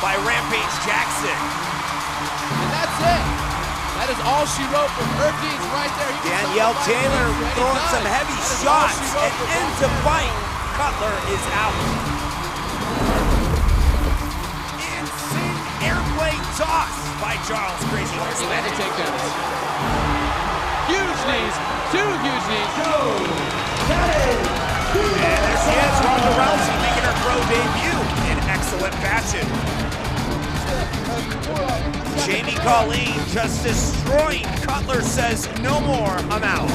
by Rampage Jackson. And that's it. That is all she wrote for Hercules right there. Danielle Taylor throwing some heavy shots and ends the fight. Cutler is out. Insane airplane toss by Charles Krazy. Had to take that. Huge knees, two huge knees. And there she is, Ronda Rousey making her pro debut in excellent fashion. Jamie Colleen just destroying. Cutler says, no more, I'm out.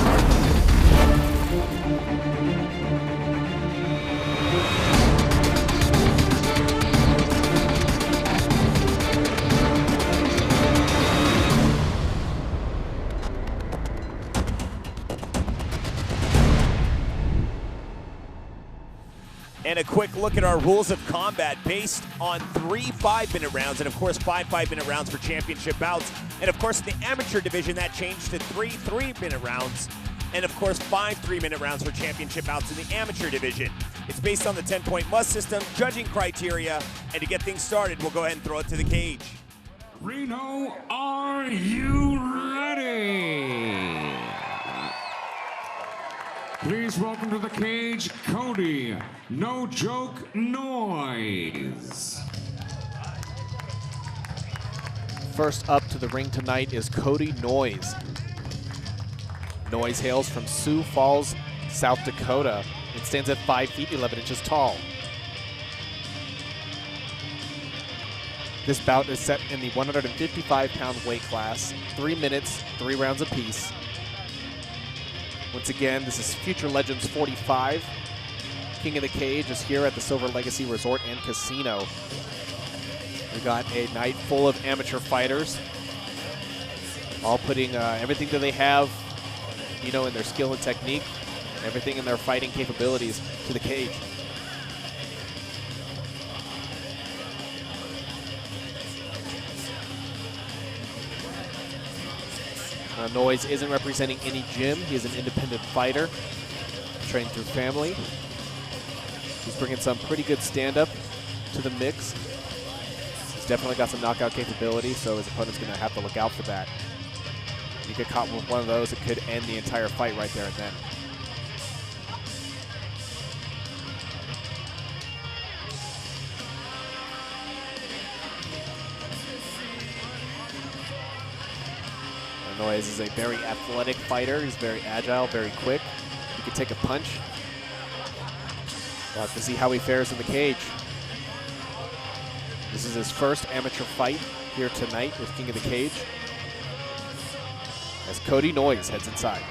And a quick look at our rules of combat based on 3 5-minute rounds, and of course 5 5-minute rounds for championship bouts. And of course in the amateur division that changed to 3 3-minute rounds, and of course 5 3-minute rounds for championship bouts in the amateur division. It's based on the 10-point must system, judging criteria, and to get things started, we'll go ahead and throw it to the cage. Reno, are you ready? Please welcome to the cage, Cody, No Joke Noise. First up to the ring tonight is Cody Noise. Noise hails from Sioux Falls, South Dakota, and stands at 5 feet 11 inches tall. This bout is set in the 155-pound weight class, 3 minutes, 3 rounds apiece. Once again, this is Future Legends 45. King of the Cage is here at the Silver Legacy Resort and Casino. We got a night full of amateur fighters, all putting everything that they have, you know, in their skill and technique, everything in their fighting capabilities to the cage. Noise isn't representing any gym. He is an independent fighter, trained through family. He's bringing some pretty good stand-up to the mix. He's definitely got some knockout capability, so his opponent's going to have to look out for that. If you get caught with one of those, it could end the entire fight right there and then. Noise is a very athletic fighter. He's very agile, very quick. He can take a punch. We'll have to see how he fares in the cage. This is his first amateur fight here tonight with King of the Cage, as Cody Noise heads inside.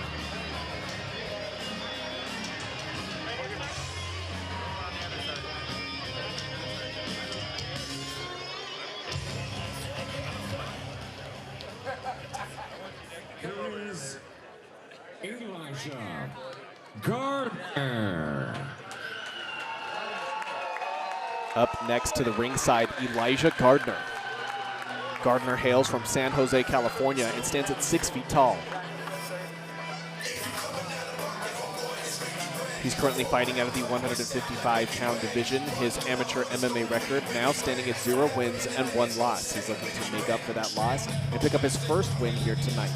Here's Urijah Gardner. Up next to the ringside, Urijah Gardner. Gardner hails from San Jose, California, and stands at 6 feet tall. He's currently fighting out of the 155-pound division. His amateur MMA record now standing at 0 wins and 1 loss. He's looking to make up for that loss and pick up his first win here tonight.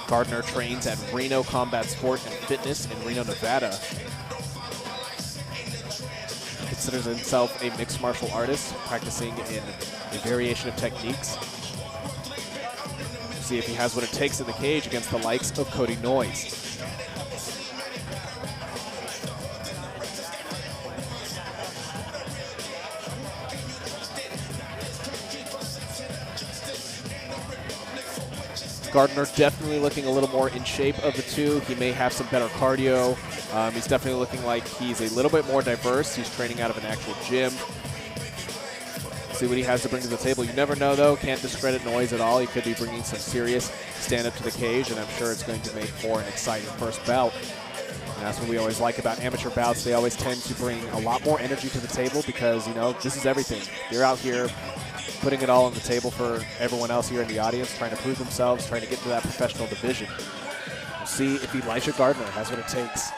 Gardner trains at Reno Combat Sport and Fitness in Reno, Nevada. He considers himself a mixed martial artist, practicing in a variation of techniques. See if he has what it takes in the cage against the likes of Cody Noise. Gardner definitely looking a little more in shape of the two. He may have some better cardio. He's definitely looking like he's a little bit more diverse. He's training out of an actual gym. See what he has to bring to the table. You never know, though. Can't discredit Noise at all. He could be bringing some serious stand-up to the cage, and I'm sure it's going to make for an exciting first bout. And that's what we always like about amateur bouts. They always tend to bring a lot more energy to the table because, you know, this is everything. They're out here putting it all on the table for everyone else here in the audience, trying to prove themselves, trying to get to that professional division. We'll see if Urijah Gardner has what it takes.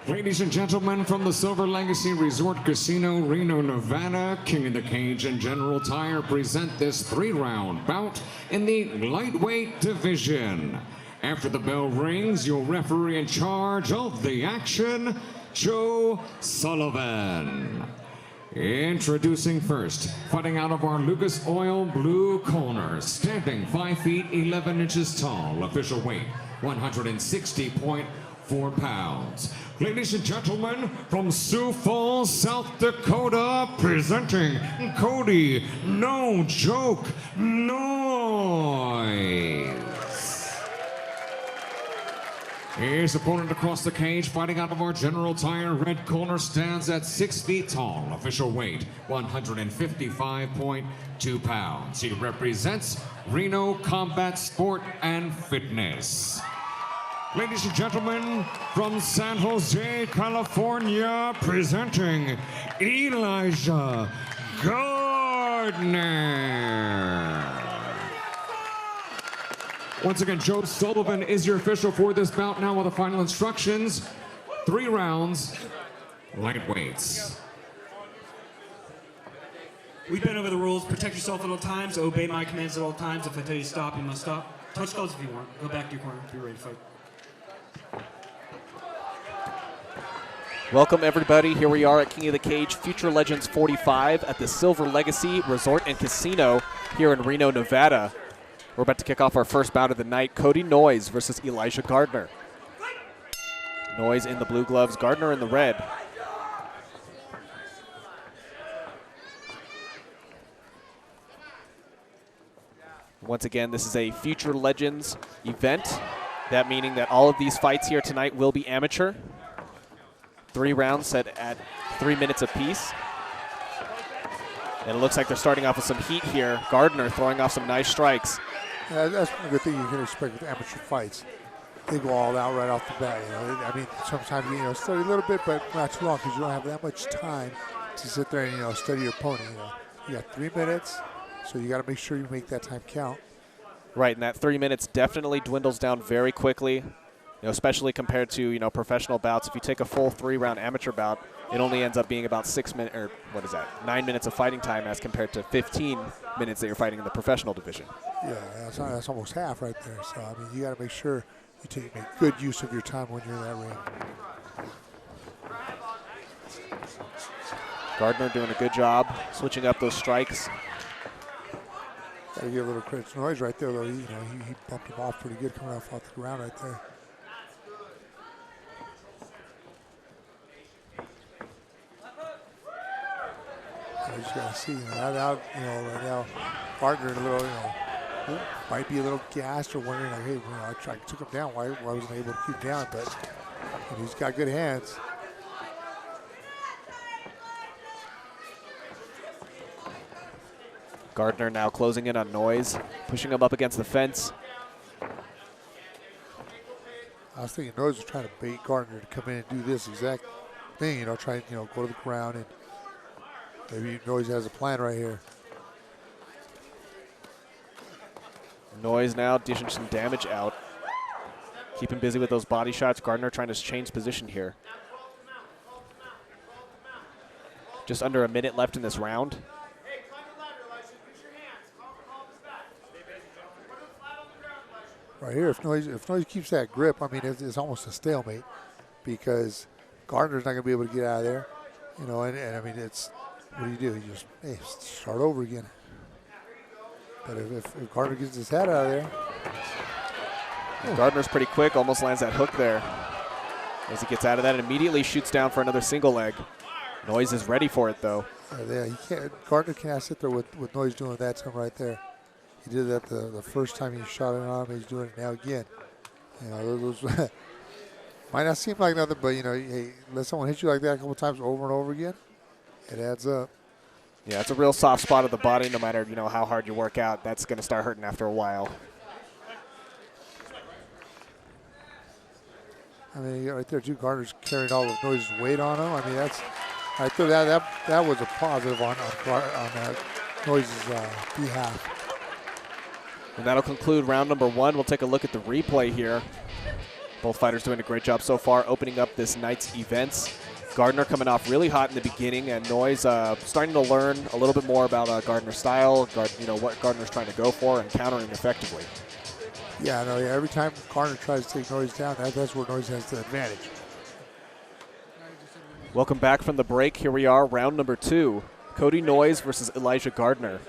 Ladies and gentlemen, from the Silver Legacy Resort Casino, Reno, Nevada, King of the Cage and General Tire present this 3-round bout in the lightweight division. After the bell rings, your referee in charge of the action, Joe Sullivan. Introducing first, fighting out of our Lucas Oil blue corner, standing 5 feet 11 inches tall, official weight 160.4 pounds. Ladies and gentlemen, from Sioux Falls, South Dakota, presenting Cody No Joke Noise. His opponent across the cage, fighting out of our General Tire red corner, stands at 6 feet tall, official weight 155.2 pounds. He represents Reno Combat Sport and Fitness. Ladies and gentlemen, from San Jose, California, presenting Urijah Gardner. Once again, Joe Sullivan is your official for this bout. Now with the final instructions, 3 rounds, lightweights. We've been over the rules. Protect yourself at all times. Obey my commands at all times. If I tell you to stop, you must stop. Touch gloves if you want. Go back to your corner. Be ready to fight. Welcome everybody. Here we are at King of the Cage Future Legends 45 at the Silver Legacy Resort and Casino here in Reno, Nevada. We're about to kick off our first bout of the night. Cody Noise versus Urijah Gardner. Noise in the blue gloves, Gardner in the red. Once again, this is a Future Legends event. That meaning that all of these fights here tonight will be amateur. 3 rounds set at 3 minutes apiece. And it looks like they're starting off with some heat here. Gardner throwing off some nice strikes. Yeah, that's one good thing you can expect with amateur fights. They go all out right off the bat. You know, I mean, sometimes study a little bit, but not too long because you don't have that much time to sit there and study your opponent. You got 3 minutes, so you got to make sure you make that time count. Right, and that 3 minutes definitely dwindles down very quickly. Especially compared to professional bouts. If you take a full 3-round amateur bout, it only ends up being about 6 minutes, or 9 minutes of fighting time as compared to 15 minutes that you're fighting in the professional division. Yeah, that's almost half right there. So I mean, you got to make sure you make good use of your time when you're in that ring. Gardner doing a good job switching up those strikes. Got to give a little credit to Noise right there, though. He bumped him off pretty good coming off the ground right there. I just got to see right now, Gardner a little, might be a little gassed or wondering, like, hey, I took him down. Why wasn't I able to keep down? But he's got good hands. Gardner now closing in on Noise, pushing him up against the fence. I was thinking Noise was trying to bait Gardner to come in and do this exact thing, try to go to the ground, and maybe Noise has a plan right here. Noise now dishing some damage out. Keep him busy with those body shots. Gardner trying to change position here. Just under a minute left in this round. Right here, if Noise keeps that grip, I mean, it's almost a stalemate because Gardner's not going to be able to get out of there. And I mean, what do? You just, start over again. But if Gardner gets his head out of there. Gardner's pretty quick, almost lands that hook there. As he gets out of that and immediately shoots down for another single leg. Noise is ready for it, though. Gardner can't sit there with Noise doing that to him right there. He did that the first time he shot it on him. He's doing it now again. Those might not seem like nothing, but hey, let someone hit you like that a couple times over and over again, it adds up. Yeah, it's a real soft spot of the body. No matter how hard you work out, that's going to start hurting after a while. I mean, right there too, Gardner's carrying all of Noise's weight on him. I mean, that's right there. That was a positive on Noise's behalf. And that'll conclude round number 1. We'll take a look at the replay here. Both fighters doing a great job so far opening up this night's events. Gardner coming off really hot in the beginning, and Noise starting to learn a little bit more about Gardner's style, what Gardner's trying to go for, and countering effectively. Yeah, I know. Yeah, every time Gardner tries to take Noise down, that's where Noise has the advantage. Welcome back from the break. Here we are, round number 2. Cody Noise versus Elijah Gardner.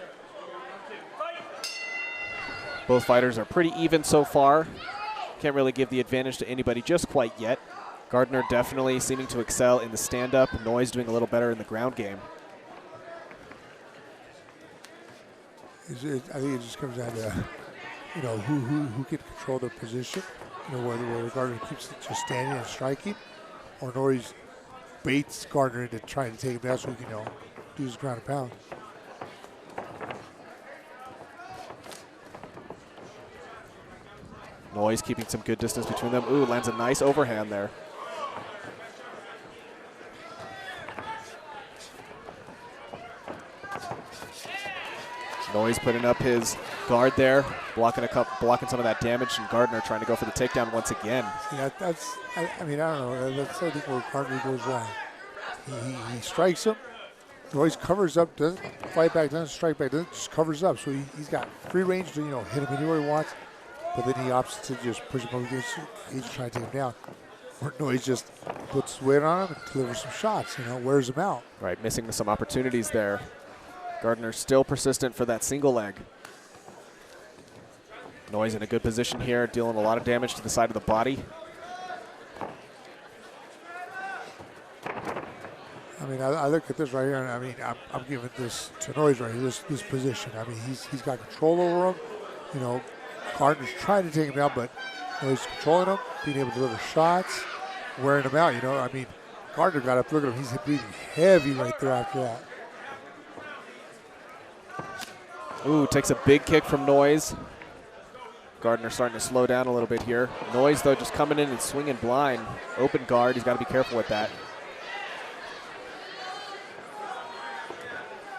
Both fighters are pretty even so far. Can't really give the advantage to anybody just quite yet. Gardner definitely seeming to excel in the stand-up. Noise doing a little better in the ground game. I think it just comes down to, who can control their position. Whether Gardner keeps it just standing and striking, or Noise baits Gardner into trying to take him down so he can, do his ground and pound. Noise keeping some good distance between them. Ooh, lands a nice overhand there. Noise putting up his guard there, blocking some of that damage, and Gardner trying to go for the takedown once again. Yeah, I don't know. That's I think where Gardner goes wrong. He strikes him. Noise covers up, doesn't fight back, doesn't strike back, just covers up. So he's got free range to hit him anywhere he wants. But then he opts to just push him over. He's trying to take him down. Or Noise just puts weight on him and delivers some shots. Wears him out. Right, missing some opportunities there. Gardner still persistent for that single leg. Noise in a good position here, dealing a lot of damage to the side of the body. I mean, I look at this right here, and I mean, I'm giving this to Noise right here, this position. I mean, he's got control over him. Gardner's trying to take him down, but Noise controlling him, being able to deliver shots, wearing him out. I mean, Gardner got up. Look at him; he's bleeding heavy right there after that. Ooh, takes a big kick from Noise. Gardner starting to slow down a little bit here. Noise, though, just coming in and swinging blind. Open guard, he's got to be careful with that.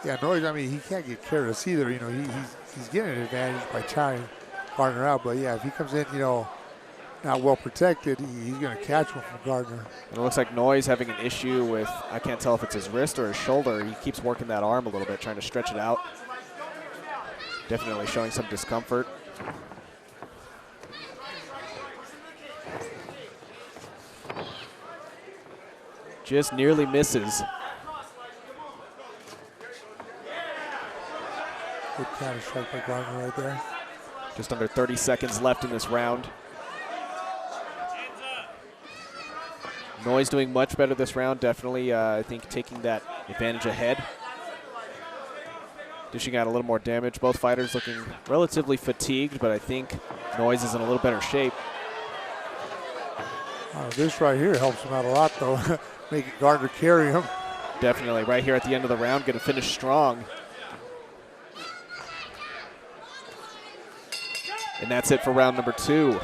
Yeah, Noise, I mean, he can't get careless either. He's getting an advantage by tiring Gardner out. But, yeah, if he comes in, not well protected, he's going to catch one from Gardner. And it looks like Noise having an issue with, I can't tell if it's his wrist or his shoulder. He keeps working that arm a little bit, trying to stretch it out. Definitely showing some discomfort. Just nearly misses. Good counter strike by Gardner right there. Just under 30 seconds left in this round. Noise doing much better this round. Definitely, I think, taking that advantage ahead. Dishing out a little more damage. Both fighters looking relatively fatigued, but I think Noise is in a little better shape. This right here helps him out a lot, though. Making Gardner carry him. Definitely. Right here at the end of the round, going to finish strong. And that's it for round number 2.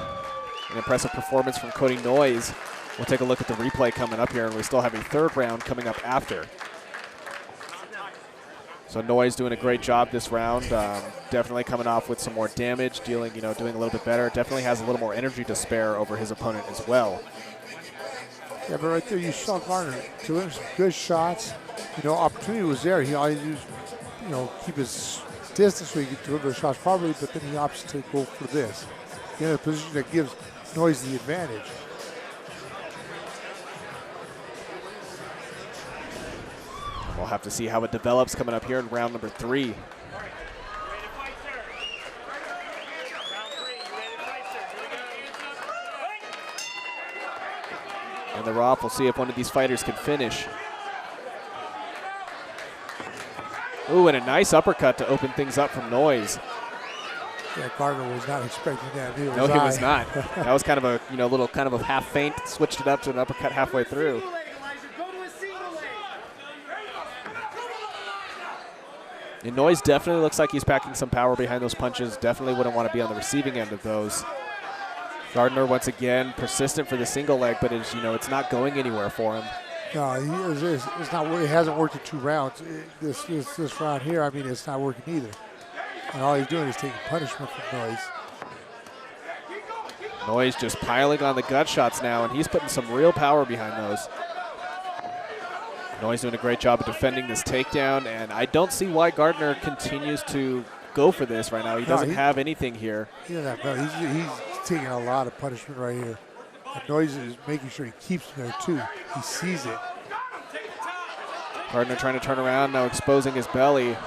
An impressive performance from Cody Noise. We'll take a look at the replay coming up here, and we still have a 3rd round coming up after. So Noise doing a great job this round. Definitely coming off with some more damage, doing a little bit better. Definitely has a little more energy to spare over his opponent as well. Yeah, but right there you saw Gardner delivering some good shots. Opportunity was there. He always used, keep his distance so he could deliver the shots properly, but then he opts to go for this. The position that gives Noise the advantage. We'll have to see how it develops coming up here in round number 3. And they're off. We'll see if one of these fighters can finish. Ooh, and a nice uppercut to open things up from Noise. Yeah, Gardner was not expecting that. No, he was not. That was kind of a little kind of a half feint. Switched it up to an uppercut halfway through. And Noise definitely looks like he's packing some power behind those punches. Definitely wouldn't want to be on the receiving end of those. Gardner once again persistent for the single leg, but it's not going anywhere for him. No, it's not. It hasn't worked in 2 rounds. This round here, I mean, it's not working either. And all he's doing is taking punishment from Noise. Noise just piling on the gut shots now, and he's putting some real power behind those. Noise doing a great job of defending this takedown, and I don't see why Gardner continues to go for this right now. He doesn't have anything here. Yeah, he's taking a lot of punishment right here. And Noise is making sure he keeps him there too. He sees it. Gardner trying to turn around, now exposing his belly.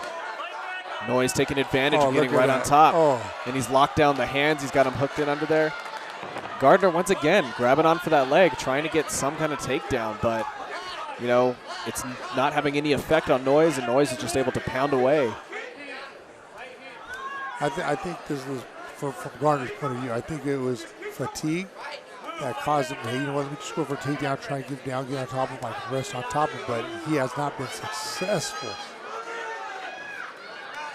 Noise taking advantage of getting right on top. And he's locked down the hands. He's got him hooked in under there. Gardner once again grabbing on for that leg, trying to get some kind of takedown, but you know, it's not having any effect on Noise, and Noise is just able to pound away. I think this was, from Gardner's point of view, I think it was fatigue that caused him to, hey, you know what, let me just go for a takedown, try and get down, get on top of him, I can rest on top of him, but he has not been successful.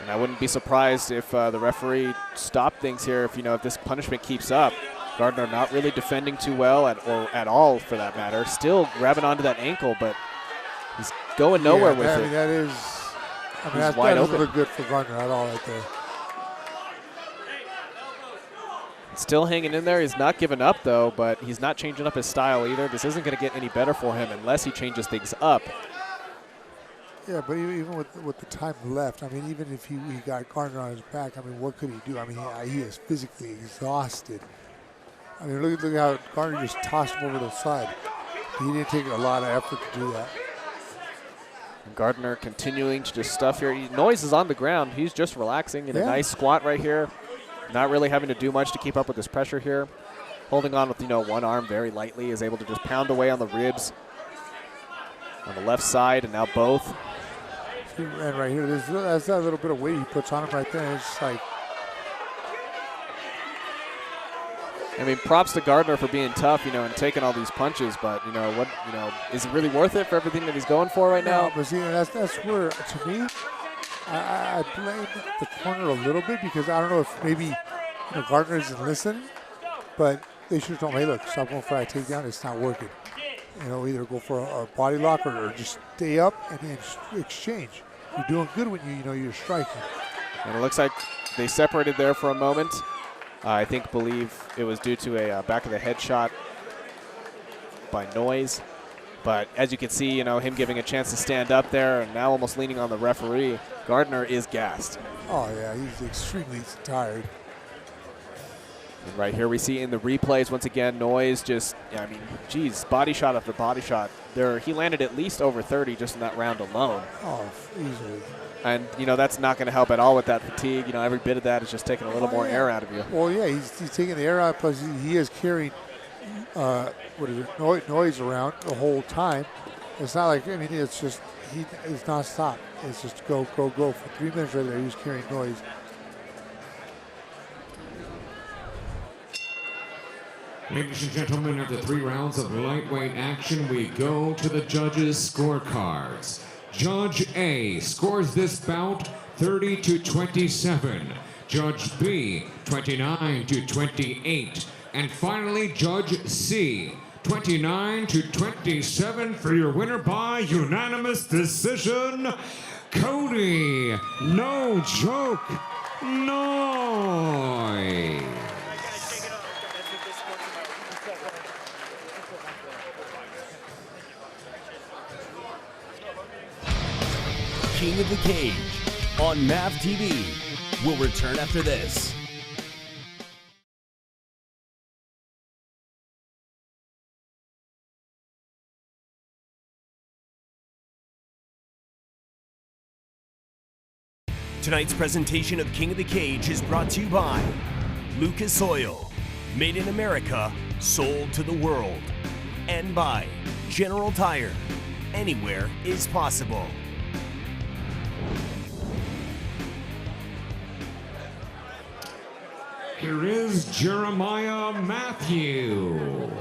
And I wouldn't be surprised if the referee stopped things here if, you know, if this punishment keeps up. Gardner not really defending too well, or at all for that matter. Still grabbing onto that ankle, but he's going nowhere with it. That is, that doesn't look good for Gardner at all right there. Still hanging in there. He's not giving up, though, but he's not changing up his style either. This isn't going to get any better for him unless he changes things up. Yeah, but even with the time left, I mean, even if he got Gardner on his back, I mean, what could he do? I mean, he is physically exhausted. I mean, look at how Gardner just tossed him over to the side. He didn't take a lot of effort to do that. And Gardner continuing to just stuff here. Noise is on the ground. He's just relaxing in a nice squat right here. Not really having to do much to keep up with this pressure here. Holding on with, you know, one arm very lightly, is able to just pound away on the ribs on the left side, and now both. And right here, that's that little bit of weight he puts on him right there. It's just like, I mean, props to Gardner for being tough, you know, and taking all these punches, but, you know, what, you know, is it really worth it for everything that he's going for right now? But see, that's where, to me, I blame the corner a little bit, because I don't know if maybe, you know, Gardner isn't listening, but they should have told him, hey, look, stop going for that takedown. It's not working. You know, either go for a body lock or just stay up and then exchange. You're doing good when you know you're striking. And it looks like they separated there for a moment. I believe it was due to a back of the head shot by Noise. But as you can see, you know, him giving a chance to stand up there and now almost leaning on the referee. Gardner is gassed. Oh, yeah, he's extremely tired. And right here we see in the replays, once again, Noise just, I mean, geez, body shot after body shot. He landed at least over 30 just in that round alone. Oh, easily. And, you know, that's not going to help at all with that fatigue. You know, every bit of that is just taking a little more air out of you. Well, yeah, he's taking the air out, plus he is carrying, Noise around the whole time. It's not like, I mean, it's just, it's nonstop. It's just go. For 3 minutes right there, he's carrying Noise. Ladies and gentlemen, after 3 rounds of lightweight action, we go to the judges' scorecards. Judge A scores this bout 30-27. Judge B, 29-28. And finally, Judge C, 29-27 for your winner by unanimous decision, Cody No Joke Noise. King of the Cage on MAV TV will return after this. Tonight's presentation of King of the Cage is brought to you by Lucas Oil, made in America, sold to the world, and by General Tire. Anywhere is possible. Here is Jeremiah Matthew.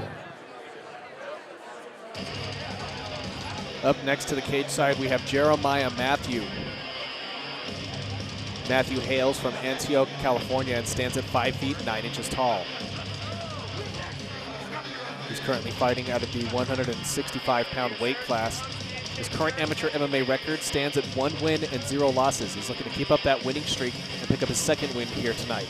Up next to the cage side, we have Jeremiah Matthew. Matthew hails from Antioch, California, and stands at 5 feet 9 inches tall. He's currently fighting out of the 165-pound weight class. His current amateur MMA record stands at 1 win and 0 losses. He's looking to keep up that winning streak and pick up his second win here tonight.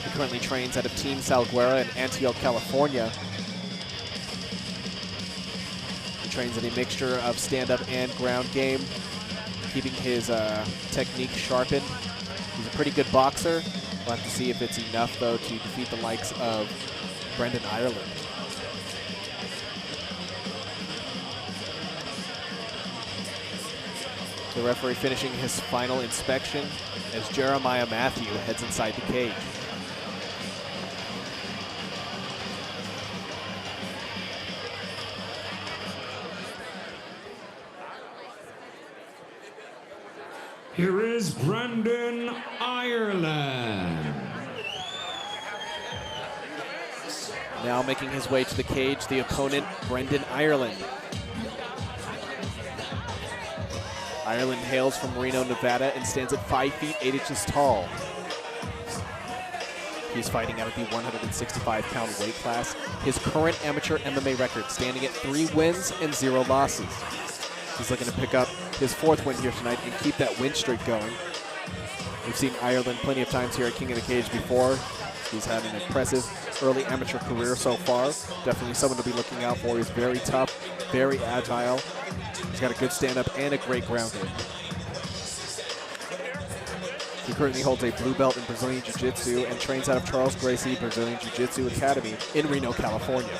He currently trains out of Team Salguera in Antioch, California. He trains in a mixture of stand-up and ground game, keeping his technique sharpened. He's a pretty good boxer. We'll have to see if it's enough, though, to defeat the likes of Brendan Ireland. The referee finishing his final inspection as Jeremiah Matthew heads inside the cage. Here is Brendan Ireland. Now making his way to the cage, the opponent, Brendan Ireland. Ireland hails from Reno, Nevada, and stands at 5 feet 8 inches tall. He's fighting out of the 165-pound weight class. His current amateur MMA record standing at 3 wins and 0 losses. He's looking to pick up his 4th win here tonight and keep that win streak going. We've seen Ireland plenty of times here at King of the Cage before. He's had an impressive early amateur career so far. Definitely someone to be looking out for. He's very tough, very agile. He's got a good stand-up and a great ground game. He currently holds a blue belt in Brazilian Jiu-Jitsu and trains out of Charles Gracie Brazilian Jiu-Jitsu Academy in Reno, California.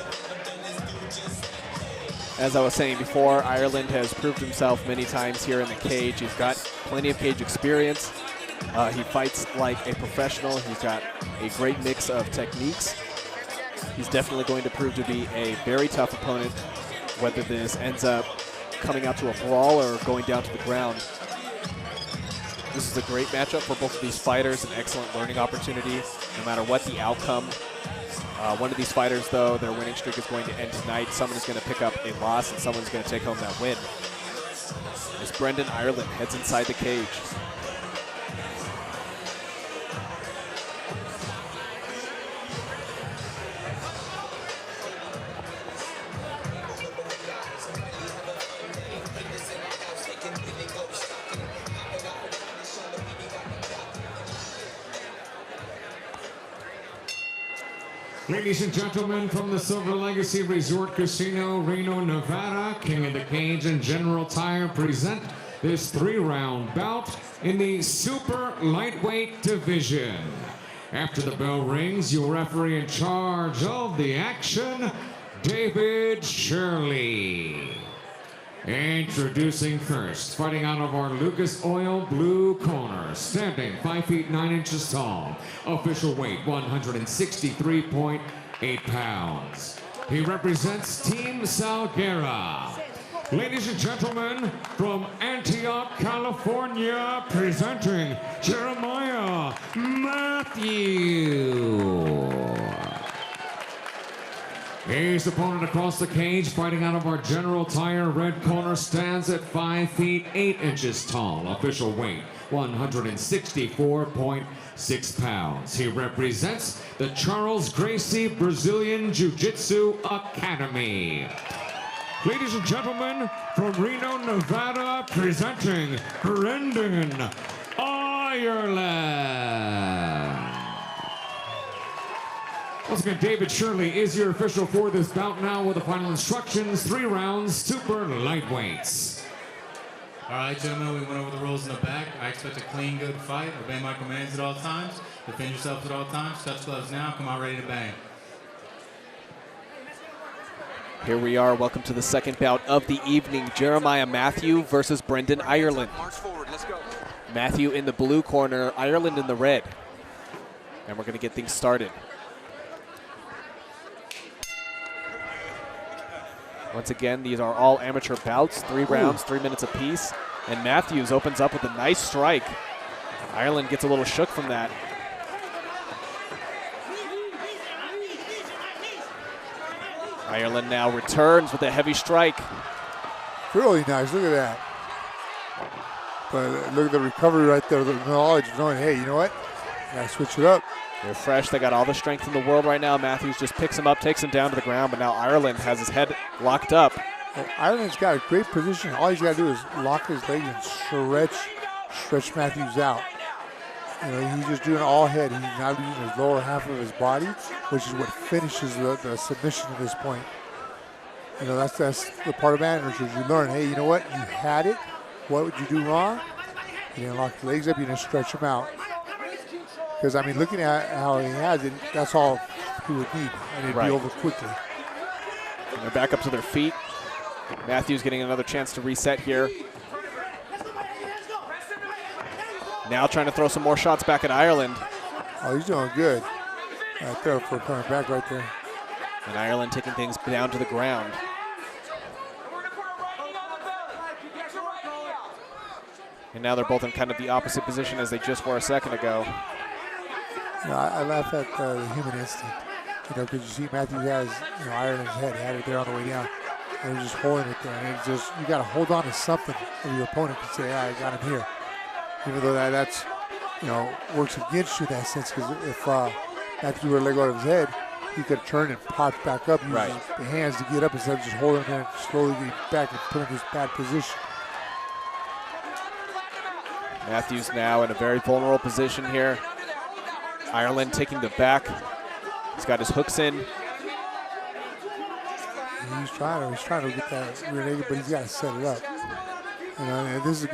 As I was saying before, Ireland has proved himself many times here in the cage. He's got plenty of cage experience. He fights like a professional. He's got a great mix of techniques. He's definitely going to prove to be a very tough opponent, whether this ends up coming out to a brawl or going down to the ground. This is a great matchup for both of these fighters, an excellent learning opportunity, no matter what the outcome. One of these fighters, though, their winning streak is going to end tonight. Someone is going to pick up a loss, and someone's going to take home that win. As Brendan Ireland heads inside the cage. Ladies and gentlemen, from the Silver Legacy Resort Casino, Reno, Nevada, King of the Cage and General Tire present this 3-round bout in the super lightweight division. After the bell rings, your referee in charge of the action, David Shirley. Introducing first, fighting out of our Lucas Oil blue corner, standing 5 feet 9 inches tall, official weight 163.8 pounds. He represents Team Salguera. Ladies and gentlemen, from Antioch, California, presenting Jeremiah Matthew. His opponent across the cage, fighting out of our General Tire red corner, stands at 5 feet 8 inches tall, official weight 164.6 pounds. He represents the Charles Gracie Brazilian Jiu-Jitsu Academy. Ladies and gentlemen, from Reno, Nevada, presenting Brendan Ireland. Once again, David Shirley is your official for this bout now with the final instructions, 3 rounds, super lightweights. All right, gentlemen, we went over the rules in the back. I expect a clean, good fight. Obey my commands at all times. Defend yourself at all times. Touch gloves now. Come out ready to bang. Here we are. Welcome to the second bout of the evening. Jeremiah Matthew versus Brendan Ireland. March forward. Let's go. Matthew in the blue corner, Ireland in the red. And we're going to get things started. Once again, these are all amateur bouts, 3 rounds, 3 minutes apiece. And Matthews opens up with a nice strike. Ireland gets a little shook from that. Ireland now returns with a heavy strike. Really nice, look at that. But look at the recovery right there, the knowledge of knowing, hey, you know what? I gotta switch it up. They're fresh. They got all the strength in the world right now. Matthews just picks him up, takes him down to the ground, but now Ireland has his head locked up. Well, Ireland's got a great position. All he's got to do is lock his legs and stretch Matthews out. You know, he's just doing all head. He's not using his lower half of his body, which is what finishes the submission at this point. You know, that's the part of managers is you learn, hey, you know what? You had it. What would you do wrong? You didn't lock your legs up. You didn't stretch them out. Because, I mean, looking at how he has it, that's all he would need. And it'd be over quickly. And they're back up to their feet. Matthews getting another chance to reset here. Now trying to throw some more shots back at Ireland. Oh, he's doing good. Right there for coming back right there. And Ireland taking things down to the ground. And now they're both in kind of the opposite position as they just were a second ago. You know, I laugh at the human instinct. You know, because you see Matthews has, you know, Ireland's head. He had it there on the way down. And he's just holding it there. And it's just, you got to hold on to something of your opponent and say, I got him here. Even though that's, you know, works against you in that sense. Because if Matthews were to let go of his head, he could turn and pop back up, use the hands to get up instead of just holding him and slowly getting back and putting him in this bad position. Matthews now in a very vulnerable position here. Ireland taking the back. He's got his hooks in. He's trying to get that rear naked, but he's got to set it up. You know, and this is a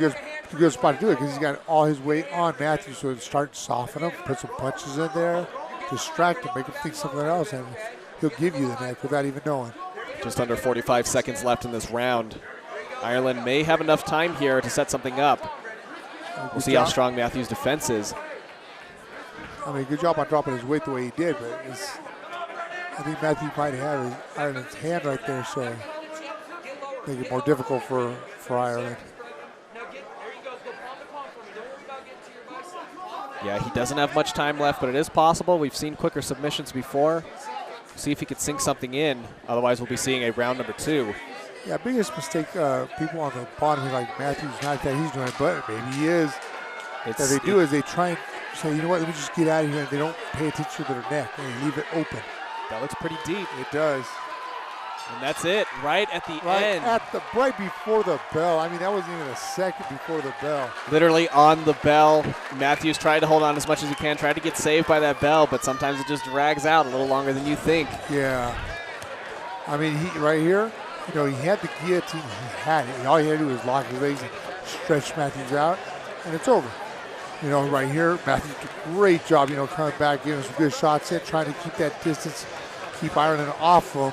good spot to do it because he's got all his weight on Matthews, so start to soften him, put some punches in there, distract him, make him think something else, and he'll give you the neck without even knowing. Just under 45 seconds left in this round. Ireland may have enough time here to set something up. We'll see how strong Matthews' defense is. I mean, good job on dropping his weight the way he did, but I think Matthew might have Ireland's hand right there, so make it more difficult for Ireland. Yeah, he doesn't have much time left, but it is possible. We've seen quicker submissions before. See if he could sink something in. Otherwise, we'll be seeing a round number 2. Yeah, biggest mistake people on the bottom like Matthews, not that he's doing it, but maybe he is. What they do is they try and say, you know what, let me just get out of here, and they don't pay attention to their neck, and they leave it open. That looks pretty deep. It does. And that's it, right at the end. Right before the bell. I mean, that wasn't even a second before the bell. Literally on the bell. Matthews tried to hold on as much as he can, tried to get saved by that bell, but sometimes it just drags out a little longer than you think. Yeah. I mean, right here, you know, he had the guillotine. He had it. All he had to do was lock his legs and stretch Matthews out, and it's over. You know, right here, Matthews did a great job, you know, coming back, giving some good shots in, trying to keep that distance, keep Ireland off him.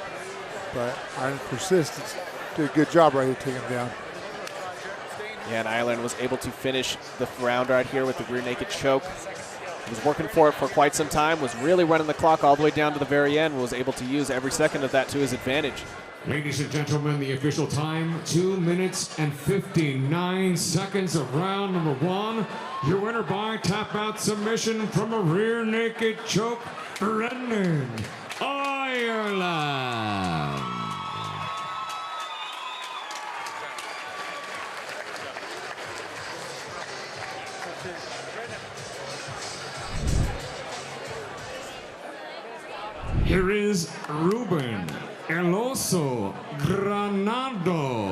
But Ireland persistence did a good job right here taking him down. Yeah, and Ireland was able to finish the round right here with the rear naked choke. He was working for it for quite some time, was really running the clock all the way down to the very end, was able to use every second of that to his advantage. Ladies and gentlemen, the official time, 2 minutes and 59 seconds of round number 1. Your winner by tap out submission from a rear naked choke, Brendan, Ireland. Here is Ruben Eloso Granados.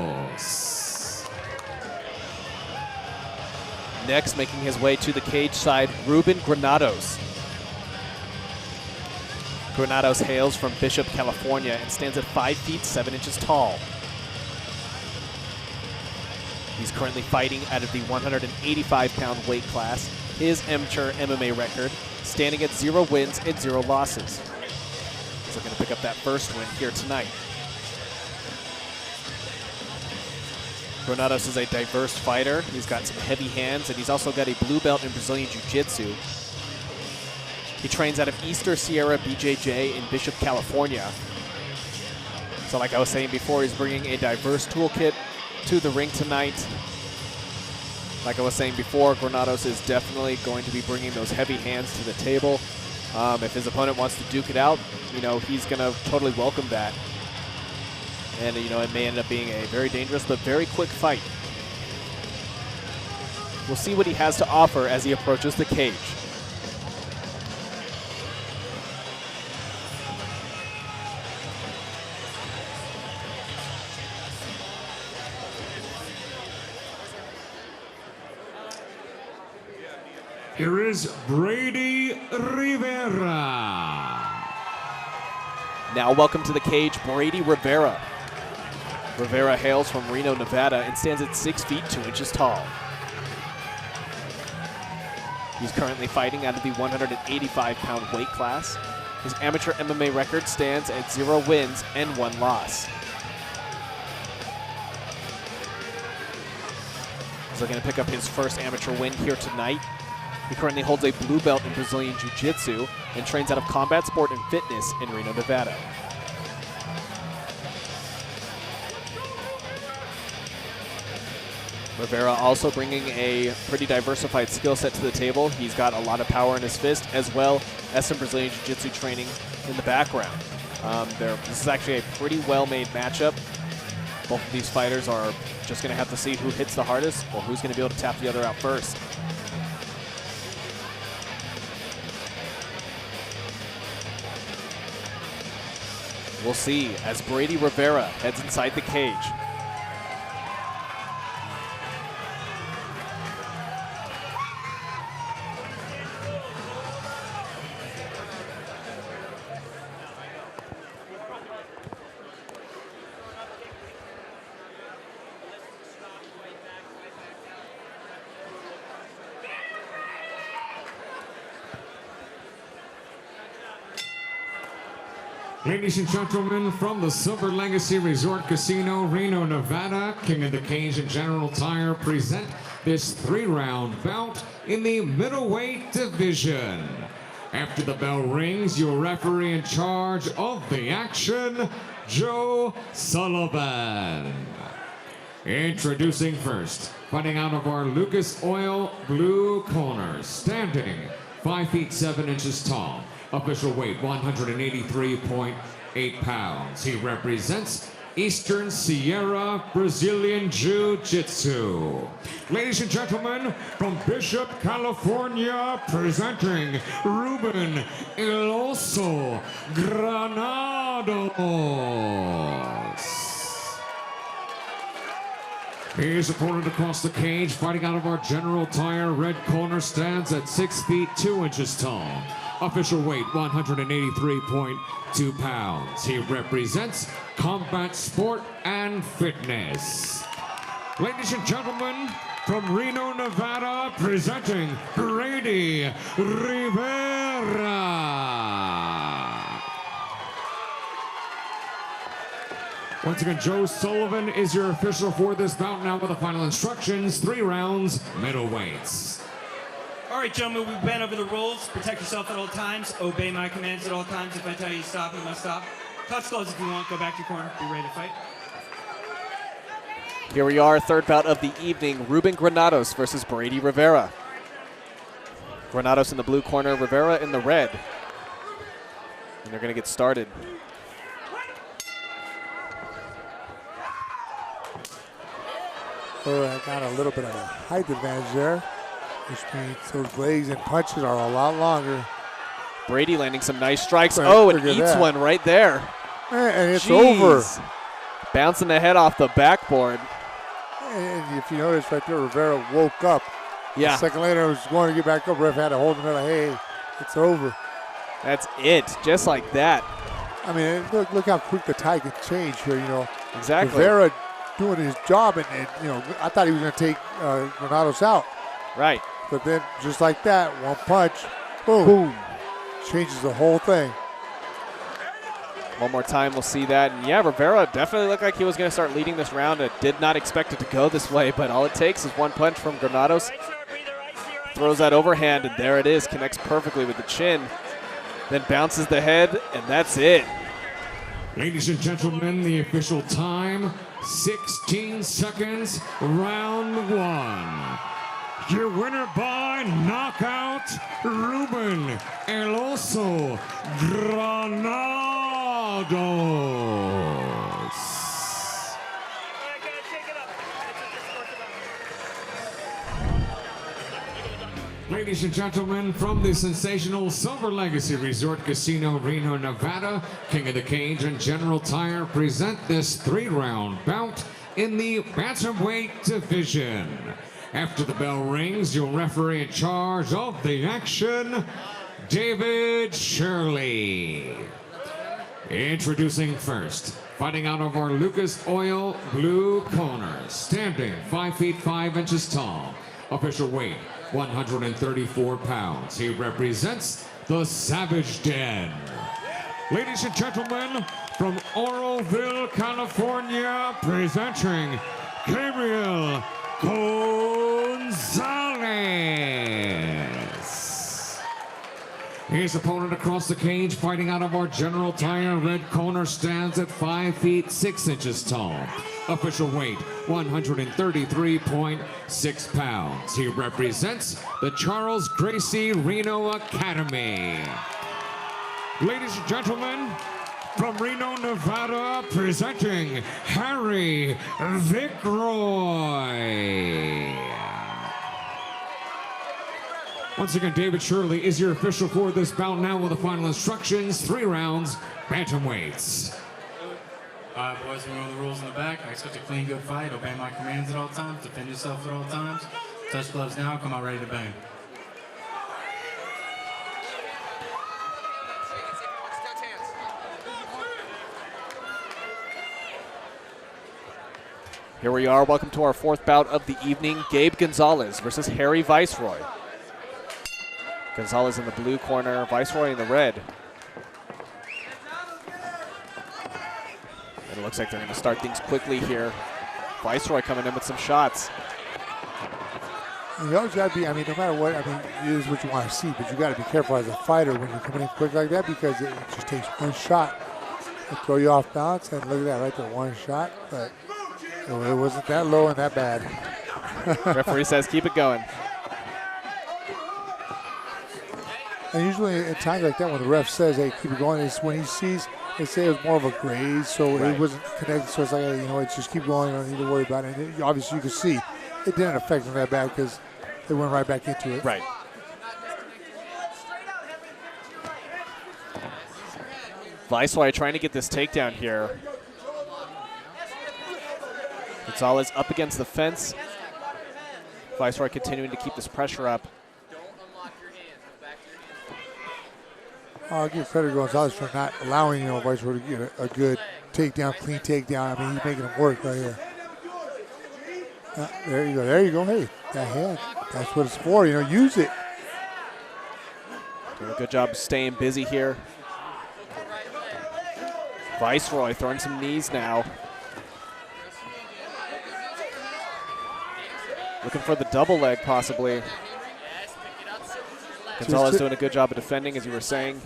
Next, making his way to the cage side, Ruben Granados. Granados hails from Bishop, California, and stands at 5 feet 7 inches tall. He's currently fighting out of the 185-pound weight class. His amateur MMA record standing at 0 wins and 0 losses. He's looking to pick up that first win here tonight. Granados is a diverse fighter. He's got some heavy hands, and he's also got a blue belt in Brazilian Jiu-Jitsu. He trains out of Easter Sierra BJJ in Bishop, California. So like I was saying before, he's bringing a diverse toolkit to the ring tonight. Like I was saying before, Granados is definitely going to be bringing those heavy hands to the table. If his opponent wants to duke it out, you know, he's going to totally welcome that. And, you know, it may end up being a very dangerous but very quick fight. We'll see what he has to offer as he approaches the cage. here is Brady Rivera. Now welcome to the cage, Brady Rivera. Rivera hails from Reno, Nevada, and stands at 6 feet 2 inches tall. He's currently fighting out of the 185-pound weight class. His amateur MMA record stands at 0 wins and 1 loss. He's looking to pick up his first amateur win here tonight. He currently holds a blue belt in Brazilian Jiu-Jitsu and trains out of Combat Sport and Fitness in Reno, Nevada. Rivera also bringing a pretty diversified skill set to the table. He's got a lot of power in his fist, as well as some Brazilian Jiu-Jitsu training in the background. This is actually a pretty well-made matchup. Both of these fighters are just going to have to see who hits the hardest or who's going to be able to tap the other out first. We'll see as Brady Rivera heads inside the cage. Ladies and gentlemen, from the Silver Legacy Resort Casino, Reno, Nevada, King of the Cage and General Tire present this 3-round bout in the middleweight division. After the bell rings, your referee in charge of the action, Joe Sullivan. Introducing first, fighting out of our Lucas Oil blue corner, standing 5 feet 7 inches tall. Official weight, 183.8 pounds. He represents Eastern Sierra Brazilian Jiu-Jitsu. Ladies and gentlemen, from Bishop, California, presenting Ruben El Oso Granados. He is opponent across the cage, fighting out of our General Tire red corner, stands at 6 feet 2 inches tall. Official weight, 183.2 pounds. He represents Combat Sport and Fitness. Ladies and gentlemen, from Reno, Nevada, presenting Brady Rivera. Once again, Joe Sullivan is your official for this bout. Now with the final instructions, 3 rounds, middleweights. All right, gentlemen, we've been over the rules. Protect yourself at all times. Obey my commands at all times. If I tell you to stop, you must stop. Touch gloves if you want. Go back to your corner. Be ready to fight. Here we are, third bout of the evening. Ruben Granados versus Brady Rivera. Granados in the blue corner, Rivera in the red. And they're going to get started. All right, got a little bit of a height advantage there, which means those blades and punches are a lot longer. Brady landing some nice strikes. Oh, and eats one right there. And it's Jeez. over. Bouncing the head off the backboard. And if you notice right there, Rivera woke up. Yeah. A second later, was going to get back up. Ref had to hold him there like, hey, it's over. That's it, just like that. I mean, look how quick the tide can change here, you know. Exactly. Rivera doing his job, and you know, I thought he was going to take Granados out. Right. But then, just like that, one punch, boom, changes the whole thing. One more time, we'll see that. And yeah, Rivera definitely looked like he was going to start leading this round. I did not expect it to go this way, but all it takes is one punch from Granados. Throws that overhand, and there it is. Connects perfectly with the chin. Then bounces the head, and that's it. Ladies and gentlemen, the official time, 16 seconds, round 1. Your winner by knockout, Ruben El Oso Granados. Ladies and gentlemen, from the sensational Silver Legacy Resort Casino, Reno, Nevada, King of the Cage and General Tire present this 3-round bout in the bantamweight division. After the bell rings, your referee in charge of the action, David Shirley. Introducing first, fighting out of our Lucas Oil blue corner, standing 5 feet 5 inches tall, official weight 134 pounds. He represents the Savage Den. Ladies and gentlemen, from Oroville, California, presenting Gabriel Gonzalez. His opponent across the cage, fighting out of our General Tire red corner, stands at 5 feet 6 inches tall. Official weight 133.6 pounds. He represents the Charles Gracie Reno Academy. Ladies and gentlemen, from Reno, Nevada, presenting Harry Vickroy. Once again, David Shirley is your official for this bout now with the final instructions. 3 rounds, bantamweights. All right, boys, we know the rules in the back. I expect a clean, good fight. Obey my commands at all times. Defend yourself at all times. Touch gloves now. Come out ready to bang. Here we are. Welcome to our 4th bout of the evening. Gabe Gonzalez versus Harry Viceroy. Gonzalez in the blue corner, Viceroy in the red. And it looks like they're going to start things quickly here. Viceroy coming in with some shots. You always got to be, I mean, no matter what, I mean, it is what you want to see, but you got to be careful as a fighter when you're coming in quick like that, because it just takes one shot to throw you off balance. And look at that right there, one shot, but it wasn't that low and that bad. Referee says keep it going. And usually at times like that, when the ref says, hey, keep it going, is when he sees, they say it was more of a graze, so right. It wasn't connected. So it's like, hey, you know, it's just keep going, you don't need to worry about it. And obviously, you can see it didn't affect them that bad because they went right back into it. Right. Viceroy trying to get this takedown here. Gonzalez up against the fence. Viceroy continuing to keep this pressure up. I'll give credit to Gonzalez for not allowing, you know, Viceroy to get a good takedown, clean takedown. I mean, he's making him work right here. There you go. There you go. Hey, that head. That's what it's for. You know, use it. Doing a good job staying busy here. Viceroy throwing some knees now. Looking for the double leg, possibly. Gonzalez doing a good job of defending, as you were saying.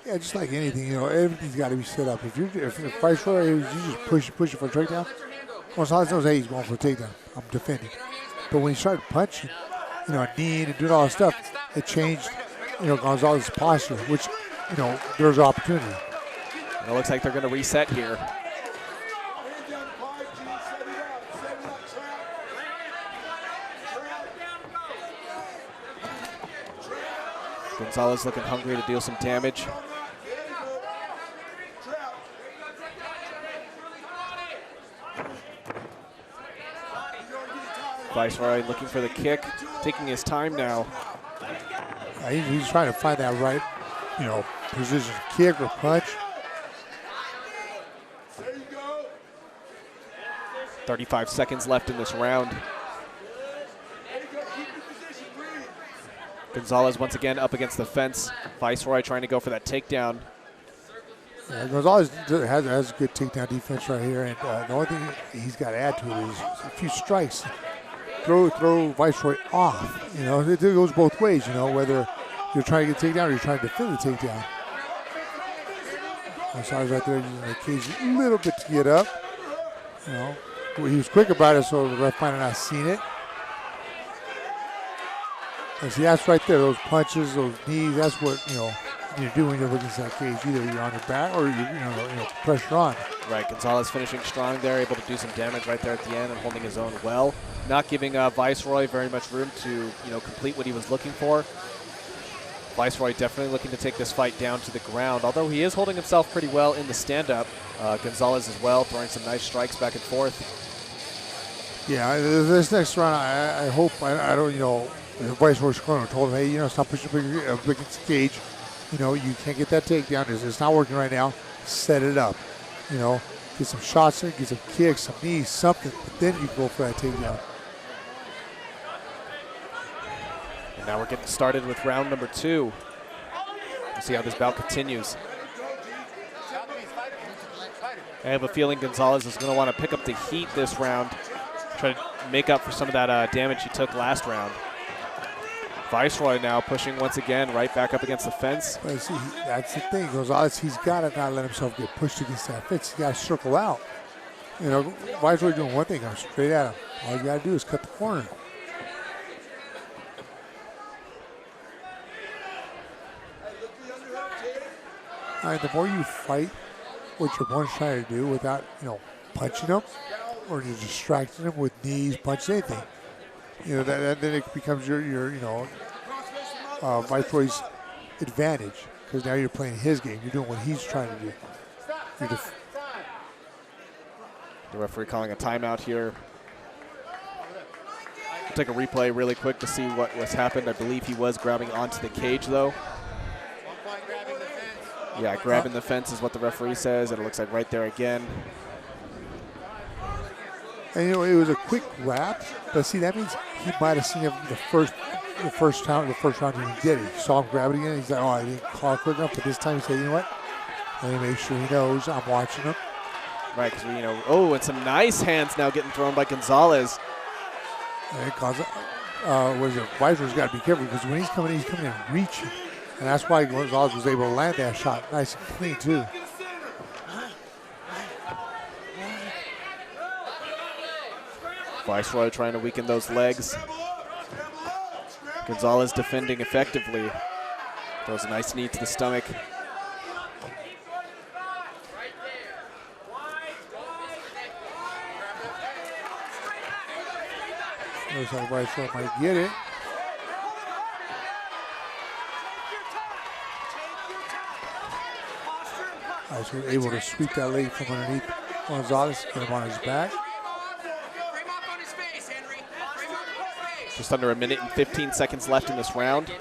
Yeah, just like anything, you know, everything's got to be set up. If Viceroy, you just push it for a takedown, Gonzalez knows, hey, he's going for a takedown. I'm defending. But when he started punching, you know, kneeing and doing all that stuff, it changed, you know, Gonzalez's posture, which, you know, there's opportunity. And it looks like they're going to reset here. Gonzalez looking hungry to deal some damage. Viceroy looking for the kick, taking his time now. He's trying to find that right, you know, position, kick or punch. 35 seconds left in this round. Gonzalez once again up against the fence. Viceroy trying to go for that takedown. Yeah, Gonzalez has a good takedown defense right here, and the only thing he's got to add to it is a few strikes. Throw Viceroy off. You know, it goes both ways, you know, whether you're trying to get a takedown or you're trying to defend the takedown. Gonzalez right there using the cage a little bit to get up. You know, he was quick about it, so the ref might have not seen it. And see, that's right there, those punches, those knees, that's what, you know, you do when you're looking at that cage. Either you're on your back or you know, pressure on. Right, Gonzalez finishing strong there, able to do some damage right there at the end and holding his own well. Not giving Viceroy very much room to, you know, complete what he was looking for. Viceroy definitely looking to take this fight down to the ground, although he is holding himself pretty well in the stand-up. Gonzalez as well, throwing some nice strikes back and forth. Yeah, this next round, I hope, I don't, you know, the Viceroy's corner told him, hey, you know, stop pushing up against the cage. You know, you can't get that takedown. It's not working right now. Set it up. You know, get some shots in, get some kicks, some knees, something, but then you go for that takedown. And now we're getting started with round number 2. We'll see how this bout continues. I have a feeling Gonzalez is going to want to pick up the heat this round, try to make up for some of that damage he took last round. Viceroy now pushing once again, right back up against the fence. But see, that's the thing, Gonzalez, he's got to not let himself get pushed against that fence. He's got to circle out. You know, Viceroy doing one thing, going straight at him. All you got to do is cut the corner. All right, the more you fight what your opponent's trying to do without, you know, punching them or just distracting them with knees, punches, anything, you know, that then it becomes your you know, Viceroy's advantage, because now you're playing his game. You're doing what he's trying to do. The referee calling a timeout here. We'll take a replay really quick to see what was happened. I believe he was grabbing onto the cage, though. Yeah, grabbing the fence is what the referee says, and it looks like right there again. And you know, it was a quick wrap, but see, that means he might have seen it the first round he did it. He saw him grab it again. He's like, oh, I didn't call it quick enough. But this time he said, you know what? Let me make sure he knows I'm watching him. Right, because you know, oh, and some nice hands now getting thrown by Gonzalez. And Viceroy's got to be careful, because when he's coming in reaching. And that's why Gonzalez was able to land that shot nice and clean, too. Viceroy trying to weaken those legs. Gonzalez defending effectively. Throws a nice knee to the stomach. Looks like Viceroy might get it. Viceroy able to sweep that leg from underneath Gonzalez, get him on his back. Just under a minute and 15 seconds left in this round.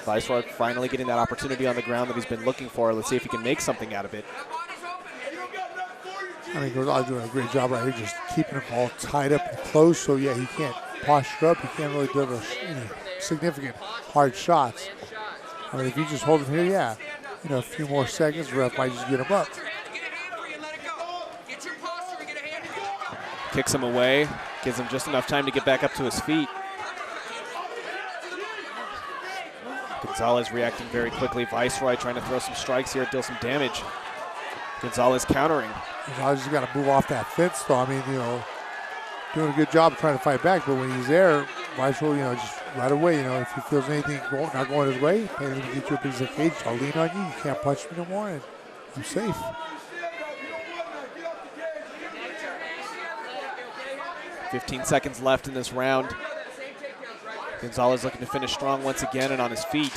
Viceroy finally getting that opportunity on the ground that he's been looking for. Let's see if he can make something out of it. I mean, Gonzalez doing a great job right here, just keeping him all tied up and close. So yeah, he can't posture up. He can't really deliver any significant hard shots. I mean, if you just hold him here, yeah, you know, a few more seconds, ref might just get him up. Kicks him away, gives him just enough time to get back up to his feet. Gonzalez reacting very quickly. Viceroy trying to throw some strikes here, deal some damage. Gonzalez countering. Gonzalez just got to move off that fence, though. I mean, you know, doing a good job trying to fight back, but when he's there, Viceroy, you know, just right away, you know, if he feels anything not going his way, hey, let me get you a piece of cage. I'll lean on you. You can't punch me no more, and I'm safe. 15 seconds left in this round. Gonzalez looking to finish strong once again and on his feet.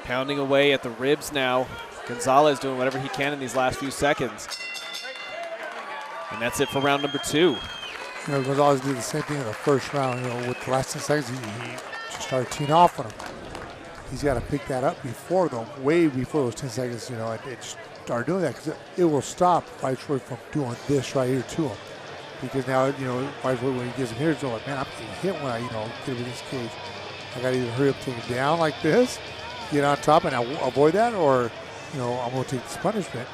Pounding away at the ribs now. Gonzalez doing whatever he can in these last few seconds. And that's it for round number 2. You know, Gonzalez did the same thing in the first round. You know, with the last 10 seconds, he just started teeing off on him. He's got to pick that up before, though, way before those 10 seconds, you know, and just start doing that, because it will stop Viceroy from doing this right here to him. Because now, you know, Viceroy, when he gets him here, he's like, man, I'm getting hit when I, you know, get him in this cage. I got to either hurry up, take him down like this, get on top and avoid that, or, you know, I'm going to take this punishment.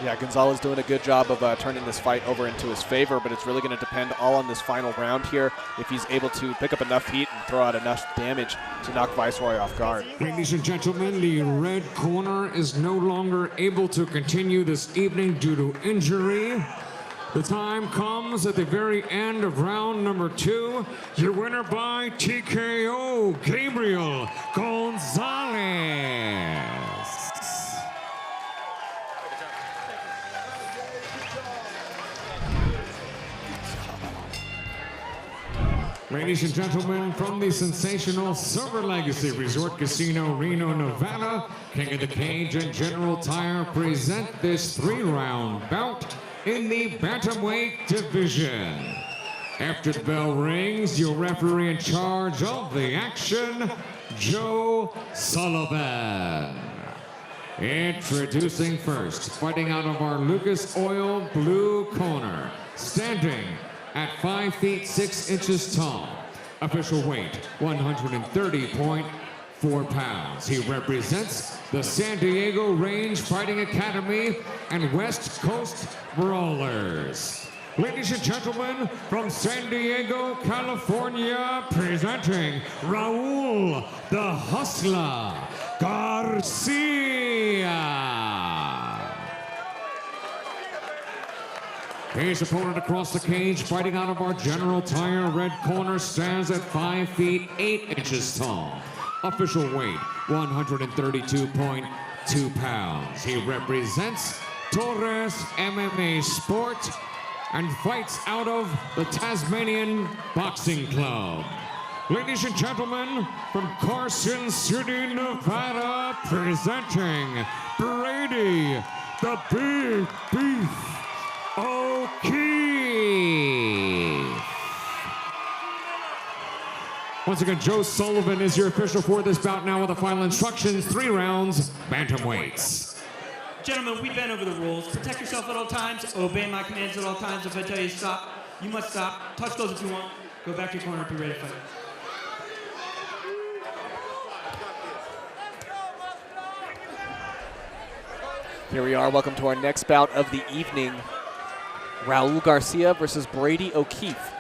Yeah, Gonzalez doing a good job of turning this fight over into his favor, but it's really going to depend all on this final round here, if he's able to pick up enough heat and throw out enough damage to knock Viceroy off guard. Ladies and gentlemen, the red corner is no longer able to continue this evening due to injury. The time comes at the very end of round number 2. Your winner by TKO, Gabriel Gonzalez. Ladies and gentlemen, from the sensational Silver Legacy Resort Casino, Reno, Nevada, King of the Cage and General Tire present this 3-round bout in the bantamweight division. After the bell rings, your referee in charge of the action, Joe Sullivan. Introducing first, fighting out of our Lucas Oil blue corner, standing at 5 feet 6 inches tall. Official weight, 130.4 pounds. He represents the San Diego Range Fighting Academy and West Coast Brawlers. Ladies and gentlemen, from San Diego, California, presenting Raul the Hustler Garcia. His opponent across the cage, fighting out of our General Tire red corner, stands at 5 feet 8 inches tall. Official weight, 132.2 pounds. He represents Torres MMA Sport and fights out of the Tasmanian Boxing Club. Ladies and gentlemen, from Carson City, Nevada, presenting Brady, the Big Beef O'Keefe. Once again, Joe Sullivan is your official for this bout now with the final instructions, 3 rounds, bantamweights. Gentlemen, we bend over the rules. Protect yourself at all times. Obey my commands at all times. If I tell you to stop, you must stop. Touch gloves if you want. Go back to your corner. Be ready to fight. Here we are. Welcome to our next bout of the evening. Raul Garcia versus Brady O'Keefe.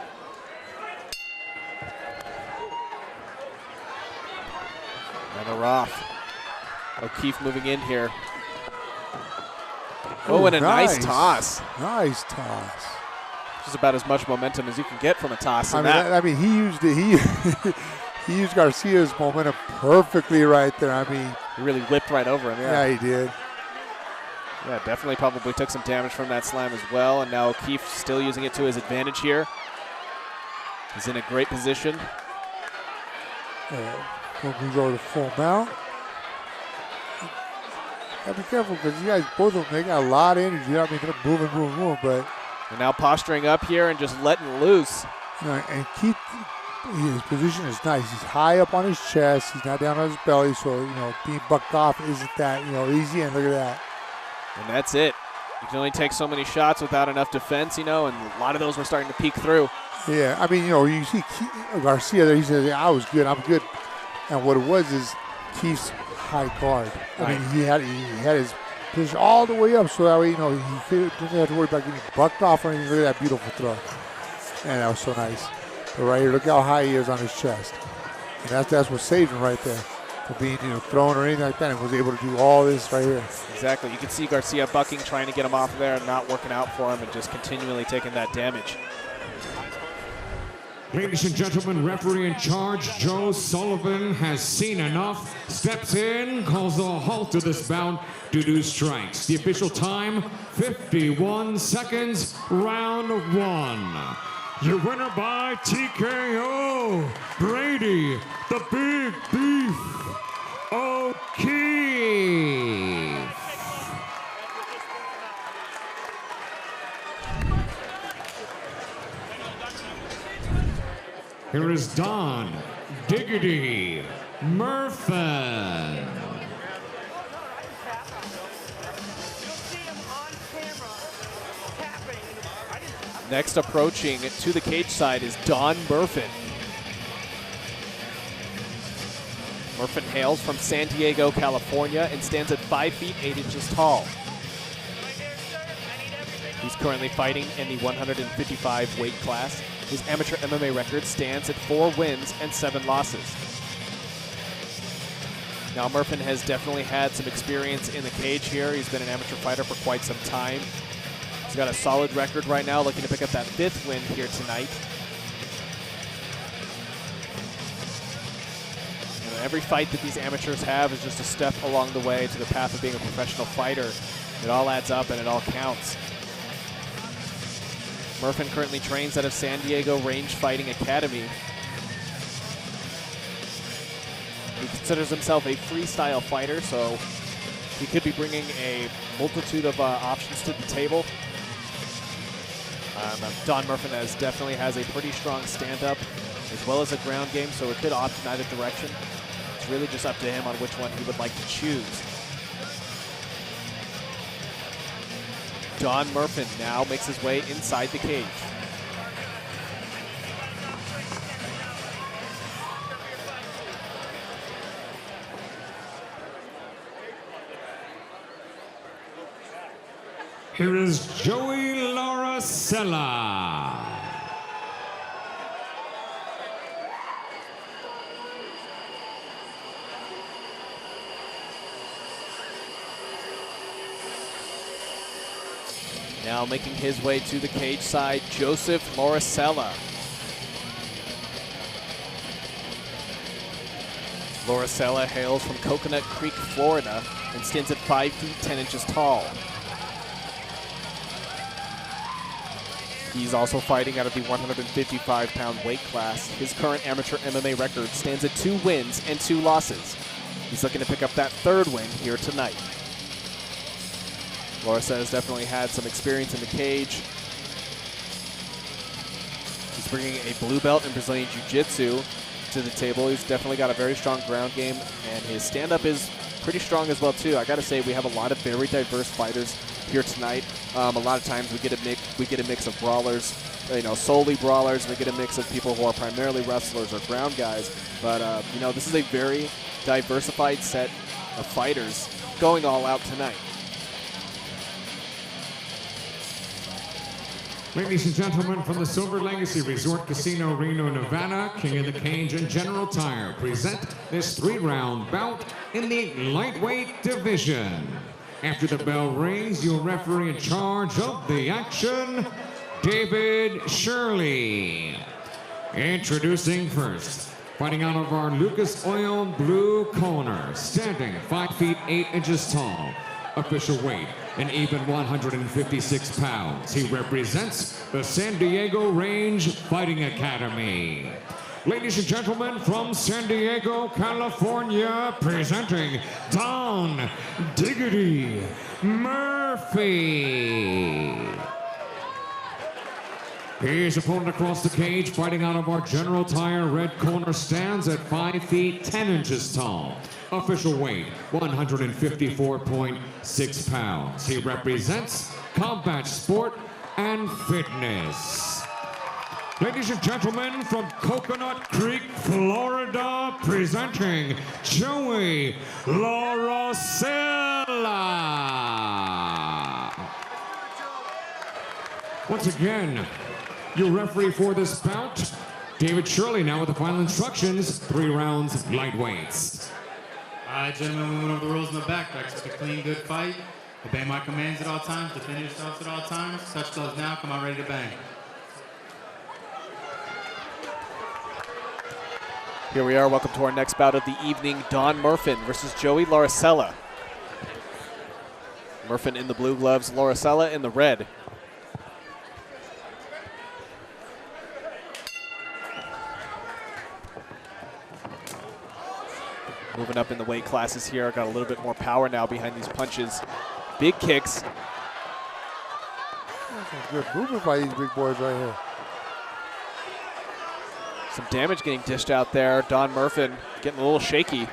And they're off. O'Keefe moving in here. Oh, and a nice toss. Nice toss. Just about as much momentum as you can get from a toss. I mean, he used it. He used Garcia's momentum perfectly right there. I mean, he really whipped right over him. Yeah, he did. Yeah, definitely probably took some damage from that slam as well. And now O'Keefe still using it to his advantage here. He's in a great position. When we go to full mount. Gotta be careful because you guys, both of them, they got a lot of energy. I mean, they're moving, but. They're now posturing up here and just letting loose. And Keith, his position is nice. He's high up on his chest. He's not down on his belly, so, being bucked off isn't that, easy. And look at that. And that's it. You can only take so many shots without enough defense, and a lot of those were starting to peek through. Yeah, I mean, you see Garcia there, he says, I was good, I'm good. And what it was is Keith's high guard. I mean, he had his position all the way up, so that way, he didn't have to worry about getting bucked off or anything. Look at that beautiful throw. And that was so nice. But right here, look how high he is on his chest. And that's what saved him right there. For being, thrown or anything like that, and was able to do all this right here. Exactly. You can see Garcia bucking, trying to get him off of there, and not working out for him, and just continually taking that damage. Ladies and gentlemen, referee in charge, Joe Sullivan, has seen enough, steps in, calls a halt to this bout due to strikes. The official time, 51 seconds, round 1. Your winner by TKO, Brady, the Big Beef O'Keefe. Here is Don Diggity Murphy. Next approaching to the cage side is Don Murphin. Murphin hails from San Diego, California, and stands at 5 feet 8 inches tall. He's currently fighting in the 155 weight class. His amateur MMA record stands at 4 wins and 7 losses. Now Murphin has definitely had some experience in the cage here. He's been an amateur fighter for quite some time. He's got a solid record right now, looking to pick up that 5th win here tonight. Every fight that these amateurs have is just a step along the way to the path of being a professional fighter. It all adds up and it all counts. Murphin currently trains out of San Diego Range Fighting Academy. He considers himself a freestyle fighter, so he could be bringing a multitude of options to the table. Don Murphy definitely has a pretty strong stand-up as well as a ground game, so it could opt in either direction. It's really just up to him on which one he would like to choose. Don Murphy now makes his way inside the cage. Here is Joey Laracella. Now making his way to the cage side, Joseph Laracella. Laracella hails from Coconut Creek, Florida, and stands at 5 feet 10 inches tall. He's also fighting out of the 155-pound weight class. His current amateur MMA record stands at 2 wins and 2 losses. He's looking to pick up that 3rd win here tonight. Laracella has definitely had some experience in the cage. He's bringing a blue belt in Brazilian Jiu-Jitsu to the table. He's definitely got a very strong ground game, and his stand-up is pretty strong as well, too. I got to say, we have a lot of very diverse fighters here tonight. A lot of times we get a mix of brawlers, solely brawlers. We get a mix of people who are primarily wrestlers or ground guys. But this is a very diversified set of fighters going all out tonight. Ladies and gentlemen, from the Silver Legacy Resort Casino, Reno, Nevada, King of the Cage and General Tire present this 3-round bout in the lightweight division. After the bell rings, your referee in charge of the action, David Shirley. Introducing first, fighting out of our Lucas Oil blue corner, standing 5 feet 8 inches tall. Official weight, an even 156 pounds. He represents the San Diego Range Fighting Academy. Ladies and gentlemen, from San Diego, California, presenting Don Diggity Murphy. His opponent across the cage, fighting out of our General Tire red corner, stands at 5 feet 10 inches tall. Official weight, 154.6 pounds. He represents Combat Sport and Fitness. Ladies and gentlemen, from Coconut Creek, Florida, presenting Joey Laracella. Once again, your referee for this bout, David Shirley, now with the final instructions, 3 rounds, lightweights. All right, gentlemen, we went over the rules in the back. Practice a clean, good fight. Obey my commands at all times. Defend yourselves at all times. Touch gloves now. Come out ready to bang. Here we are. Welcome to our next bout of the evening. Don Murphy versus Joey Laracella. Murphy in the blue gloves, Laracella in the red. Moving up in the weight classes here. Got a little bit more power now behind these punches. Big kicks. Some good movement by these big boys right here. Some damage getting dished out there. Don Murphy getting a little shaky. Yeah,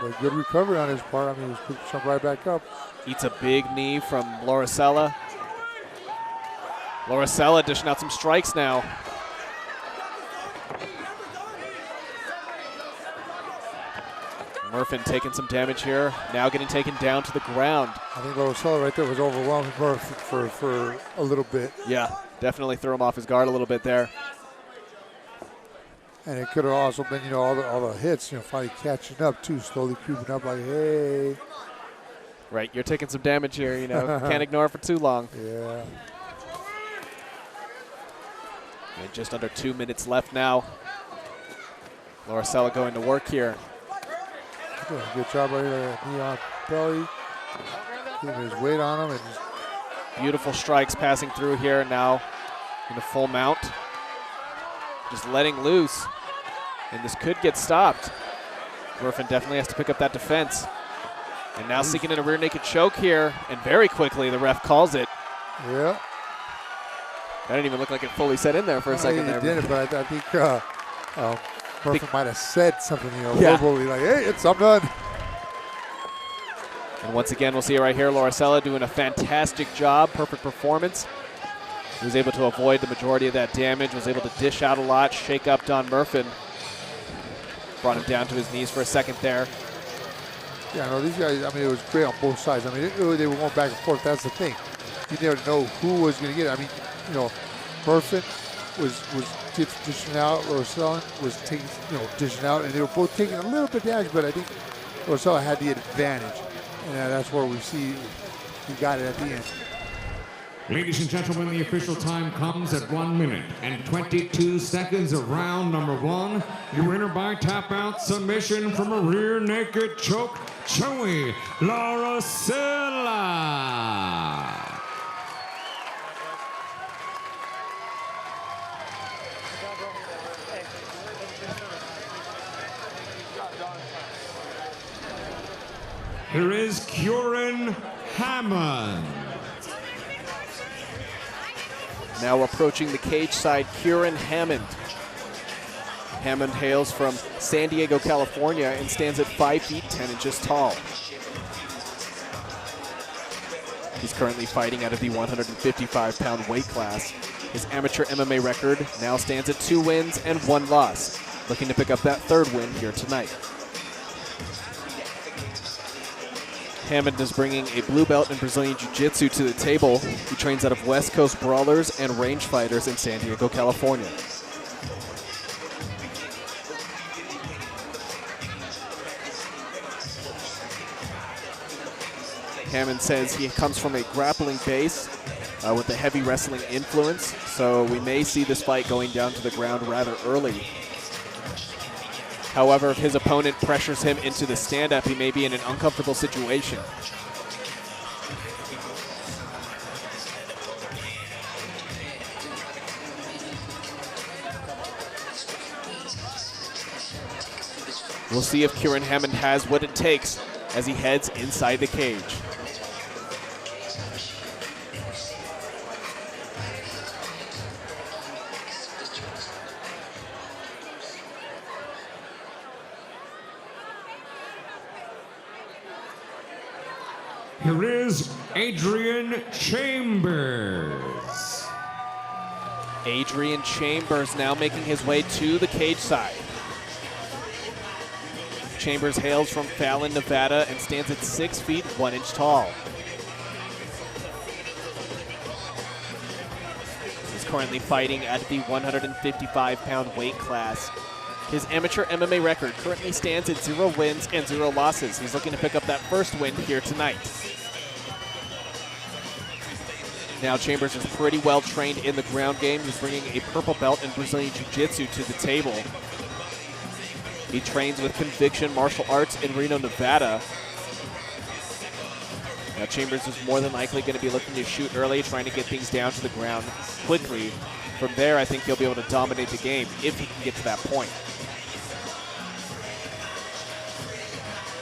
but good recovery on his part. I mean, he was quick to jump right back up. Eats a big knee from Laracella. Laracella dishing out some strikes now. Murphy taking some damage here, now getting taken down to the ground. I think Laracella right there was overwhelming Murphy for a little bit. Yeah, definitely threw him off his guard a little bit there. And it could have also been, all the hits, finally catching up too, slowly creeping up like, hey. Right, you're taking some damage here, can't ignore it for too long. Yeah. And just under 2 minutes left now. Laracella going to work here. Doing a good job right there, knee on belly, keeping his weight on him. And beautiful strikes passing through here now in a full mount. Just letting loose, and this could get stopped. Murphin definitely has to pick up that defense. And now seeking in a rear naked choke here, and very quickly the ref calls it. Yeah. That didn't even look like it fully set in there for a second there. It didn't, but I think Murphy might have said something, Yeah. verbally, like, hey, I'm done. And once again, we'll see it right here. Lauricella doing a fantastic job, perfect performance. He was able to avoid the majority of that damage, was able to dish out a lot, shake up Don Murphin. Brought him down to his knees for a second there. Yeah, no, these guys, I mean, it was great on both sides. I mean, they were going back and forth. That's the thing. You never know who was going to get it. I mean, Murphin was dishing out. Lauricella was taking, dishing out. And they were both taking a little bit of damage, but I think Lauricella had the advantage. And that's where we see he got it at the end. Ladies and gentlemen, the official time comes at 1 minute and 22 seconds of round number 1. Your winner by tap out submission from a rear naked choke, Joey Lauricella. Here is Quinton Hammond. Now approaching the cage side, Quinton Hammond. Hammond hails from San Diego, California, and stands at 5 feet 10 inches tall. He's currently fighting out of the 155-pound weight class. His amateur MMA record now stands at 2 wins and 1 loss, looking to pick up that 3rd win here tonight. Hammond is bringing a blue belt in Brazilian Jiu-Jitsu to the table. He trains out of West Coast Brawlers and Range Fighters in San Diego, California. Hammond says he comes from a grappling base with a heavy wrestling influence, so we may see this fight going down to the ground rather early. However, if his opponent pressures him into the stand-up, he may be in an uncomfortable situation. We'll see if Quinton Hammond has what it takes as he heads inside the cage. Here is Adrian Chambers. Adrian Chambers now making his way to the cage side. Chambers hails from Fallon, Nevada, and stands at 6 feet 1 inch tall. He's currently fighting at the 155-pound weight class. His amateur MMA record currently stands at 0 wins and 0 losses. He's looking to pick up that 1st win here tonight. Now Chambers is pretty well trained in the ground game. He's bringing a purple belt in Brazilian Jiu-Jitsu to the table. He trains with Conviction Martial Arts in Reno, Nevada. Now Chambers is more than likely going to be looking to shoot early, trying to get things down to the ground quickly. From there, I think he'll be able to dominate the game if he can get to that point.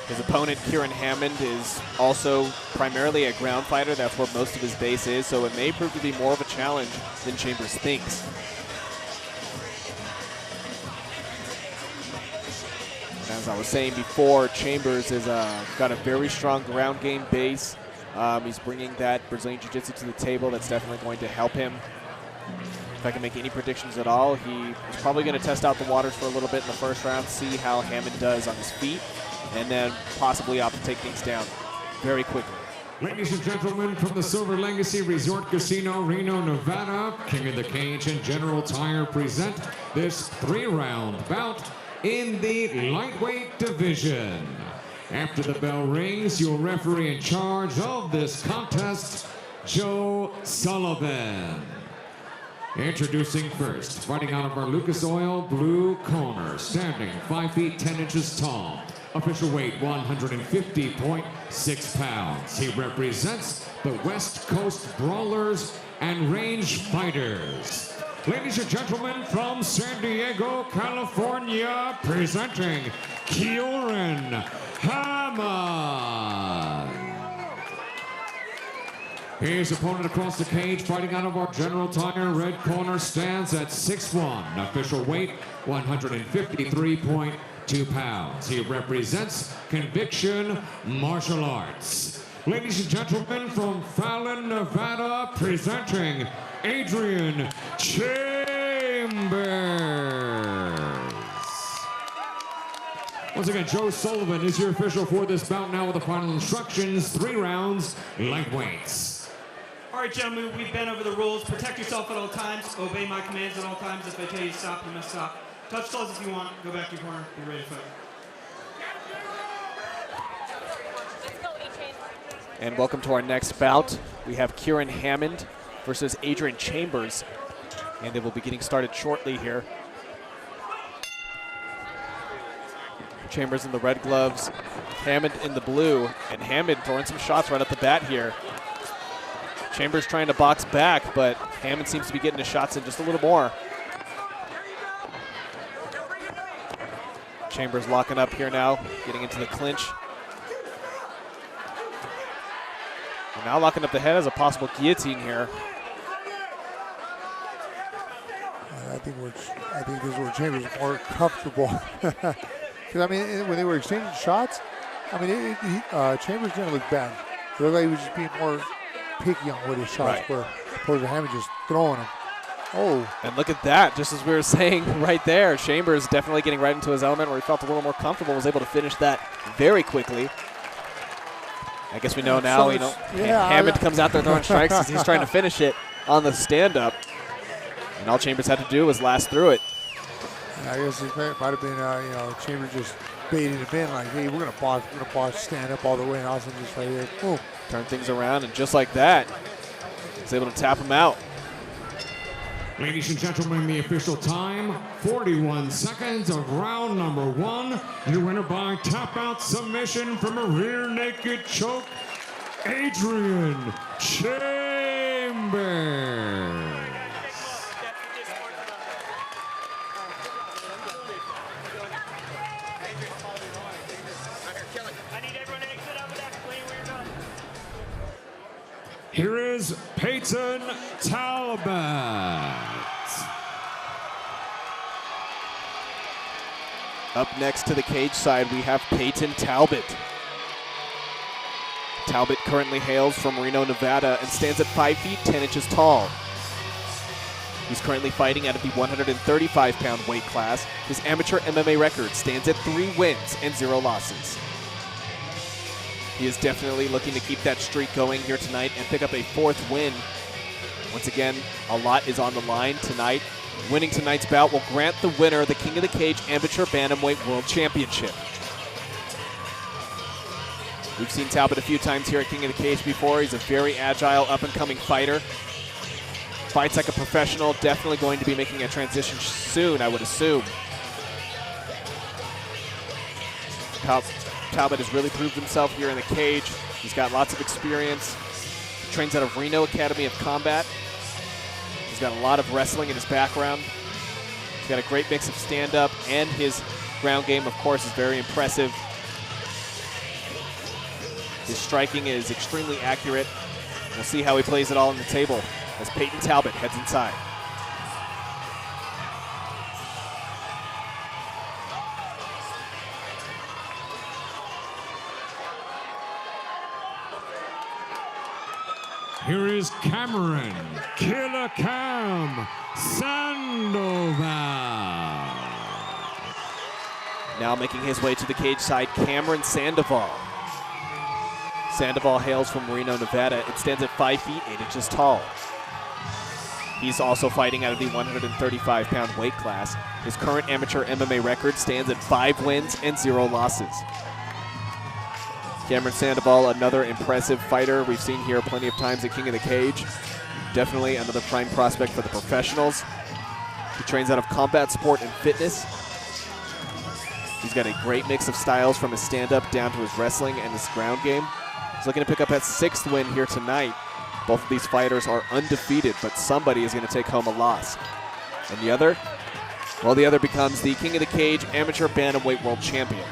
His opponent, Quinton Hammond, is also primarily a ground fighter. That's where most of his base is, so it may prove to be more of a challenge than Chambers thinks. As I was saying before, Chambers is got a very strong ground game base. He's bringing that Brazilian Jiu-Jitsu to the table. That's definitely going to help him. If I can make any predictions at all, he is probably going to test out the waters for a little bit in the 1st round, see how Hammond does on his feet, and then possibly opt to take things down very quickly. Ladies and gentlemen, from the Silver Legacy Resort Casino, Reno, Nevada, King of the Cage and General Tire present this 3-round bout in the lightweight division. After the bell rings, your referee in charge of this contest, Joe Sullivan. Introducing first, fighting out of our Lucas Oil blue corner, standing 5 feet 10 inches tall. Official weight 150.6 pounds. He represents the West Coast Brawlers and Range Fighters. Ladies and gentlemen, from San Diego, California, presenting Kieran Hammond. His opponent across the cage, fighting out of our General Tire red corner, stands at 6'1", official weight 153.2 pounds. He represents Conviction Martial Arts. Ladies and gentlemen, from Fallon, Nevada, presenting Adrian Chambers. Once again, Joe Sullivan is your official for this bout now with the final instructions, 3 rounds, lightweights. All right, gentlemen, we've been over the rules. Protect yourself at all times. Obey my commands at all times. If I tell you to stop, you must stop. Touch gloves if you want. Go back to your corner. Be ready to fight. And welcome to our next bout. We have Kieran Hammond versus Adrian Chambers. And they will be getting started shortly here. Chambers in the red gloves, Hammond in the blue, and Hammond throwing some shots right at the bat here. Chambers trying to box back, but Hammond seems to be getting his shots in just a little more. Chambers locking up here now, getting into the clinch. And now locking up the head as a possible guillotine here. I think this is where Chambers is more comfortable. Because I mean, when they were exchanging shots, I mean, Chambers didn't look bad. It looked like he was just being more picky on what his shots were, opposed to Hammond just throwing them. Oh. And look at that, just as we were saying right there, Chambers definitely getting right into his element where he felt a little more comfortable, was able to finish that very quickly. I guess we know now, Hammond comes out there throwing strikes because he's trying to finish it on the stand-up. And all Chambers had to do was last through it. Yeah, I guess it might have been, Chambers just baiting him in like, hey, we're going to box, stand up all the way, and all of a sudden just right here, boom. Turn things around, and just like that, he's able to tap him out. Ladies and gentlemen, the official time, 41 seconds of round number 1. Your winner by tap-out submission from a rear naked choke, Adrian Chambers. Here is Peyton Talbot. Up next to the cage side, we have Peyton Talbot. Talbot currently hails from Reno, Nevada, and stands at 5 feet 10 inches tall. He's currently fighting out of the 135-pound weight class. His amateur MMA record stands at 3 wins and 0 losses. He is definitely looking to keep that streak going here tonight and pick up a 4th win. Once again, a lot is on the line tonight. Winning tonight's bout will grant the winner the King of the Cage Amateur Bantamweight World Championship. We've seen Talbot a few times here at King of the Cage before. He's a very agile, up-and-coming fighter. Fights like a professional, definitely going to be making a transition soon, I would assume. Talbot has really proved himself here in the cage. He's got lots of experience. He trains out of Reno Academy of Combat. He's got a lot of wrestling in his background. He's got a great mix of stand-up, and his ground game, of course, is very impressive. His striking is extremely accurate. We'll see how he plays it all on the table as Peyton Talbot heads inside. Here is Cameron Killer Cam Sandoval. Now making his way to the cage side, Cameron Sandoval. Sandoval hails from Reno, Nevada, and stands at 5 feet 8 inches tall. He's also fighting out of the 135-pound weight class. His current amateur MMA record stands at 5 wins and 0 losses. Cameron Sandoval, another impressive fighter we've seen here plenty of times at King of the Cage. Definitely another prime prospect for the professionals. He trains out of combat sport and fitness. He's got a great mix of styles from his stand-up down to his wrestling and his ground game. He's looking to pick up that 6th win here tonight. Both of these fighters are undefeated, but somebody is going to take home a loss. And the other? Well, the other becomes the King of the Cage Amateur Bantamweight World Champion.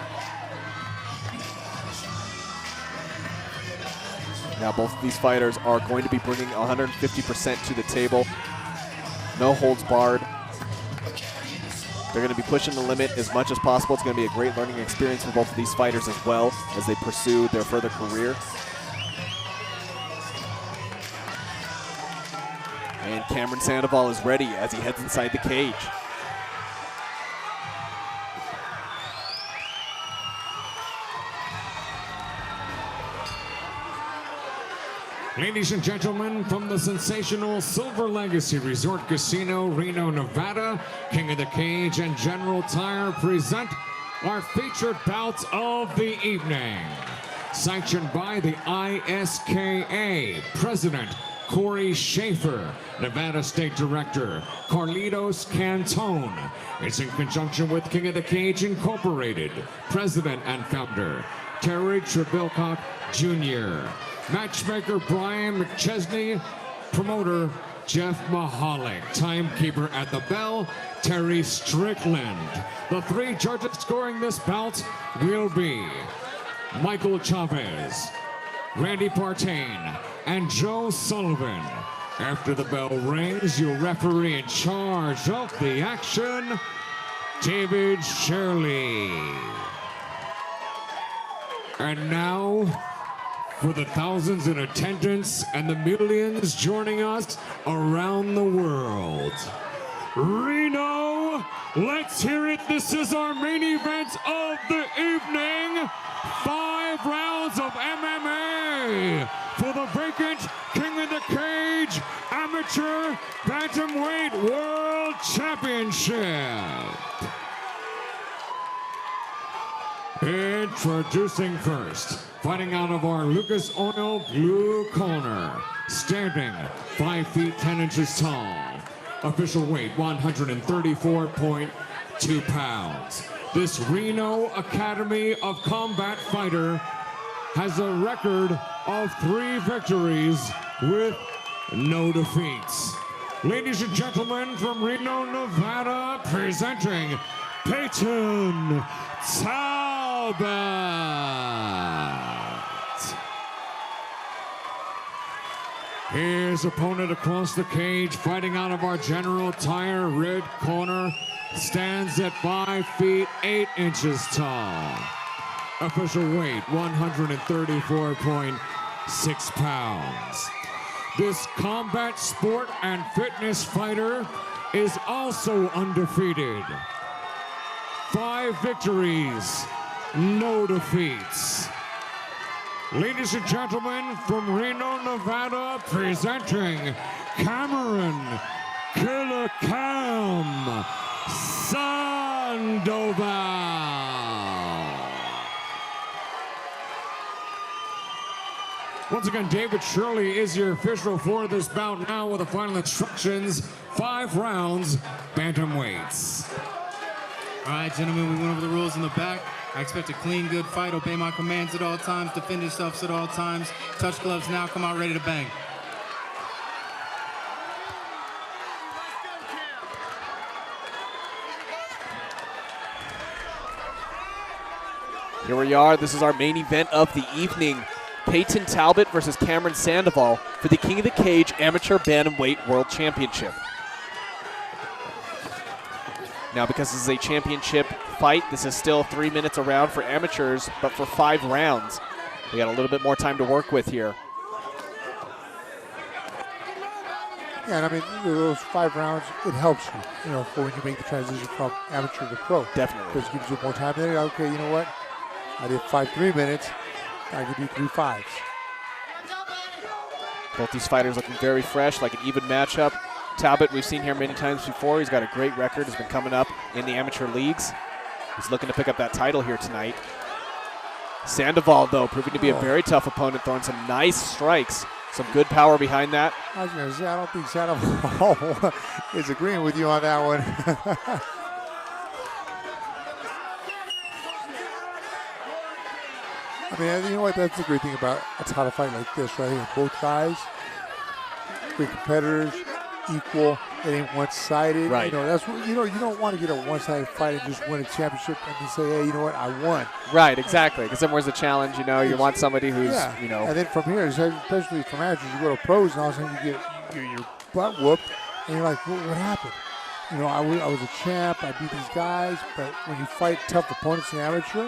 Now both of these fighters are going to be bringing 150% to the table. No holds barred. They're going to be pushing the limit as much as possible. It's going to be a great learning experience for both of these fighters as well as they pursue their further career. And Cameron Sandoval is ready as he heads inside the cage. Ladies and gentlemen, from the sensational Silver Legacy Resort Casino, Reno, Nevada, King of the Cage and General Tire present our featured bouts of the evening. Sanctioned by the ISKA, President Corey Schaefer, Nevada State Director Carlitos Cantone. It's in conjunction with King of the Cage Incorporated, President and Founder Terry Trebilcock Jr., Matchmaker Brian McChesney, Promoter Jeff Mahalik, Timekeeper at the bell Terry Strickland. The three judges scoring this bout will be Michael Chavez, Randy Partain, and Joe Sullivan. After the bell rings, your referee in charge of the action, David Shirley. And now, for the thousands in attendance and the millions joining us around the world. Reno, let's hear it. This is our main event of the evening. 5 rounds of MMA for the vacant King of the Cage Amateur Bantamweight World Championship. Introducing first, fighting out of our Lucas Oil blue corner, standing 5 feet 10 inches tall, official weight 134.2 pounds. This Reno Academy of Combat fighter has a record of 3 victories with no defeats. Ladies and gentlemen, from Reno, Nevada, presenting Peyton Talbot. His opponent across the cage, fighting out of our General Tire red corner, stands at 5 feet 8 inches tall. Official weight 134.6 pounds. This combat sport and fitness fighter is also undefeated. 5 victories, no defeats. Ladies and gentlemen, from Reno, Nevada, presenting Cameron Killer Cam Sandoval. Once again, David Shirley is your official for this bout now with the final instructions. 5 rounds, bantamweights. All right, gentlemen, we went over the rules in the back. I expect a clean, good fight. Obey my commands at all times. Defend yourselves at all times. Touch gloves now. Come out ready to bang. Here we are. This is our main event of the evening. Peyton Talbot versus Cameron Sandoval for the King of the Cage Amateur Bantamweight World Championship. Now, because this is a championship fight, this is still 3 minutes a round for amateurs, but for 5 rounds. We got a little bit more time to work with here. Yeah, and I mean, those 5 rounds, it helps you, for when you make the transition from amateur to pro. Definitely. Because it gives you more time there. Okay, you know what? I did 5 3-minutes. I can do 3 5s. Both these fighters looking very fresh, like an even matchup. Talbot, we've seen here many times before. He's got a great record. Has been coming up in the amateur leagues. He's looking to pick up that title here tonight. Sandoval, though, proving to be a very tough opponent, throwing some nice strikes. Some good power behind that. I was going to say, I don't think Sandoval is agreeing with you on that one. I mean, you know what? That's the great thing about a title fight like this right here. Both guys, great competitors, equal. it ain't one-sided. Right. You know, that's what, you don't want to get a one-sided fight and just win a championship and then say, hey, you know what, I won. Right, exactly. Because then where's the challenge? You know, you want somebody who's, you know. And then from here, especially from amateurs, you go to pros and all of a sudden you get your butt whooped and you're like, what happened? You know, I was a champ, I beat these guys, but when you fight tough opponents in amateur,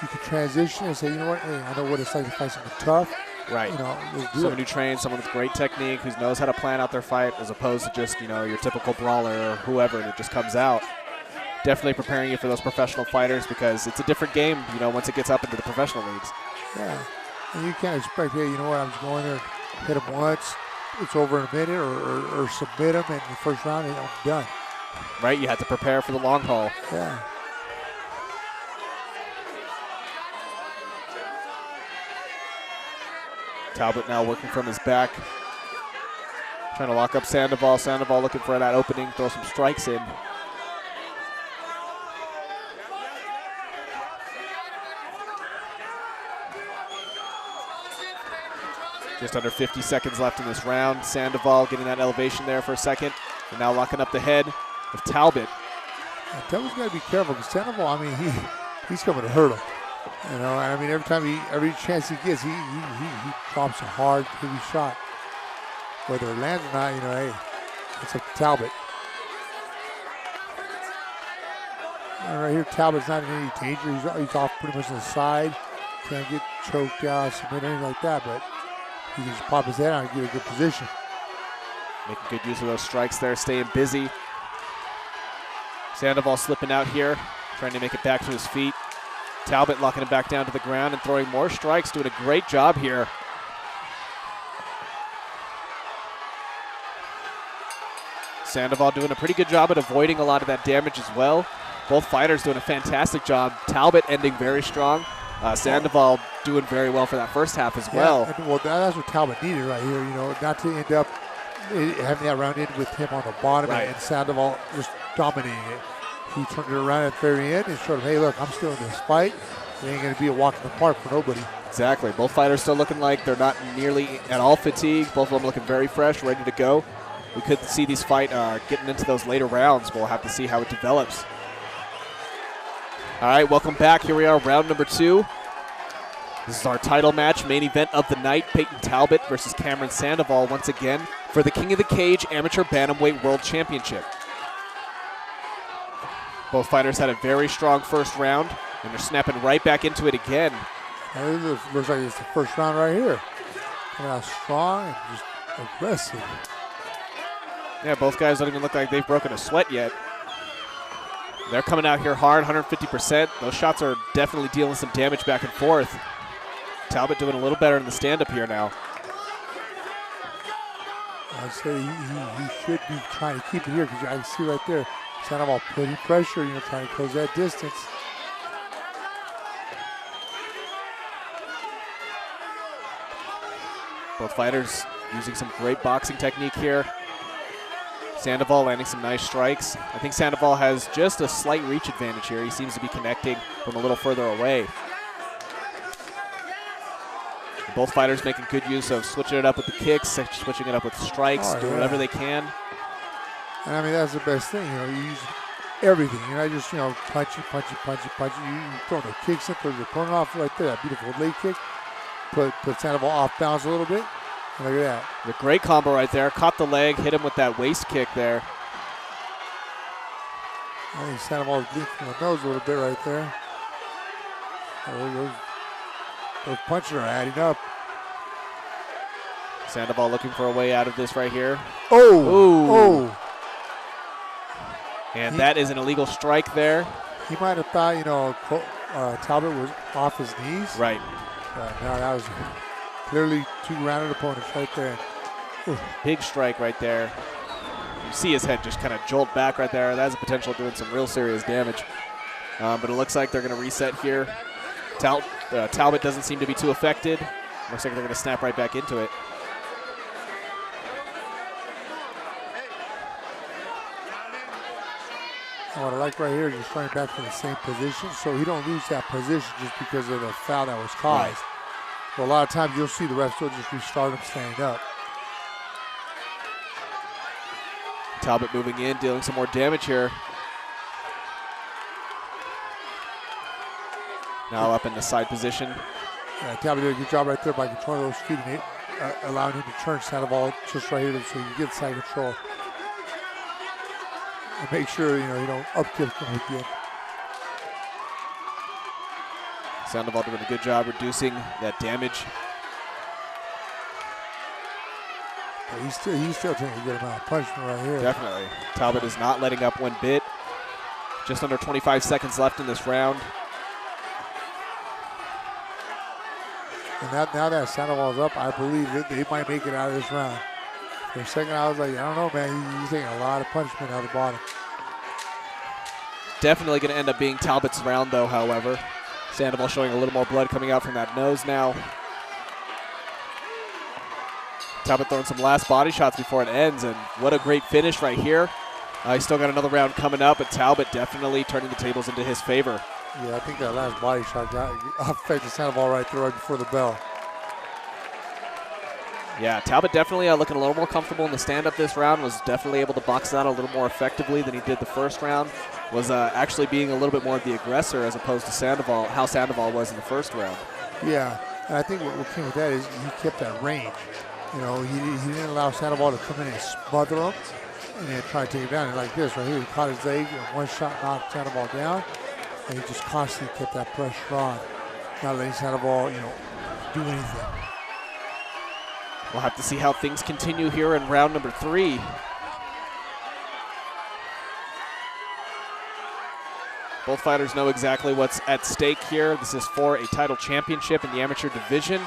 you can transition and say, you know what, hey, I know what it's like to fight someone tough. Right. You know, let's do someone it. who trains, someone with great technique, who knows how to plan out their fight, as opposed to just, you know, your typical brawler or whoever, and it just comes out. Definitely preparing you for those professional fighters because it's a different game, you know, once it gets up into the professional leagues. Yeah. And you can't expect, hey, you know what, I'm just going there, hit him once, it's over in a minute, or submit him, and in the first round, I'm done. Right, you have to prepare for the long haul. Yeah. Talbot now working from his back. Trying to lock up Sandoval. Sandoval looking for that opening, throw some strikes in. Just under 50 seconds left in this round. Sandoval getting that elevation there for a second. And now locking up the head of Talbot. Yeah, Talbot's got to be careful because Sandoval, I mean, he's coming to hurt him. You know, I mean, every chance he gets, he drops a hard, heavy shot. Whether it lands or not, you know, hey, it's up to Talbot. And right here, Talbot's not in any danger. He's off pretty much on the side. Can't get choked out, submit, anything like that, but he can just pop his head out and get a good position. Making good use of those strikes there, staying busy. Sandoval slipping out here, trying to make it back to his feet. Talbot locking him back down to the ground and throwing more strikes, doing a great job here. Sandoval doing a pretty good job at avoiding a lot of that damage as well. Both fighters doing a fantastic job. Talbot ending very strong. Sandoval doing very well for that first half as well. Yeah, well, that's what Talbot needed right here, you know, not to end up having that round in with him on the bottom and Sandoval just dominating it. He turned it around at the very end and showed him, hey, look, I'm still in this fight. It ain't going to be a walk in the park for nobody. Exactly. Both fighters still looking like they're not nearly at all fatigued. Both of them looking very fresh, ready to go. We could see these fight getting into those later rounds. We'll have to see how it develops. All right, welcome back. Here we are, round number 2. This is our title match, main event of the night. Peyton Talbot versus Cameron Sandoval once again for the King of the Cage Amateur Bantamweight World Championship. Both fighters had a very strong first round, and they're snapping right back into it again. And it looks like it's the first round right here. Coming out strong and just aggressive. Yeah, both guys don't even look like they've broken a sweat yet. They're coming out here hard, 150%. Those shots are definitely dealing some damage back and forth. Talbot doing a little better in the stand-up here now. I'd say he should be trying to keep it here because I can see right there, Sandoval putting pressure, you know, trying to close that distance. Both fighters using some great boxing technique here. Sandoval landing some nice strikes. I think Sandoval has just a slight reach advantage here. He seems to be connecting from a little further away. Both fighters making good use of switching it up with the kicks, switching it up with strikes, doing whatever they can. And I mean, that's the best thing, you know, you use everything. You're not just, you know, punchy. You throw the kicks in, throw your opponent off right there. That beautiful leg kick. Put Sandoval off balance a little bit. And look at that. A great combo right there. Caught the leg, hit him with that waist kick there. I think Sandoval's bleeding from the nose a little bit right there. Those punches are adding up. Sandoval looking for a way out of this right here. Oh! And that is an illegal strike there. He might have thought, you know, Talbot was off his knees. Right. No, that was clearly two rounded opponents right there. Ooh. Big strike right there. You see his head just kind of jolt back right there. That has the potential of doing some real serious damage. But it looks like they're going to reset here. Talbot doesn't seem to be too affected. Looks like they're going to snap right back into it. What I like right here is just trying back to the same position so he don't lose that position just because of the foul that was caused. Right. Well, a lot of times you'll see the refs will just restart him standing up. Talbot moving in, dealing some more damage here. Now up in the side position. Yeah, Talbot did a good job right there by controlling those feet and allowing him to turn Sandoval just right here so you get side control. And make sure, you don't upkick him again. Sandoval doing a good job reducing that damage. But he's still taking a good amount of punishment right here. Definitely. Talbot is not letting up one bit. Just under 25 seconds left in this round. And now that Sandoval's up, I believe that they might make it out of this round. For a second, I was like, I don't know, man. He's taking a lot of punishment out of the bottom. Definitely going to end up being Talbot's round, though, however. Sandoval showing a little more blood coming out from that nose now. Talbot throwing some last body shots before it ends, and what a great finish right here. He's still got another round coming up, but Talbot definitely turning the tables into his favor. Yeah, I think that last body shot affected Sandoval right there right before the bell. Yeah, Talbot definitely looking a little more comfortable in the stand-up this round, was definitely able to box it out a little more effectively than he did the first round, was actually being a little bit more of the aggressor as opposed to Sandoval, how Sandoval was in the first round. Yeah, and I think what came with that is he kept that range. He didn't allow Sandoval to come in and smother him and then try to take him down. And like this right here, he caught his leg and one shot knocked Sandoval down, and he just constantly kept that pressure on, not letting Sandoval, do anything. We'll have to see how things continue here in round number 3. Both fighters know exactly what's at stake here. This is for a title championship in the amateur division.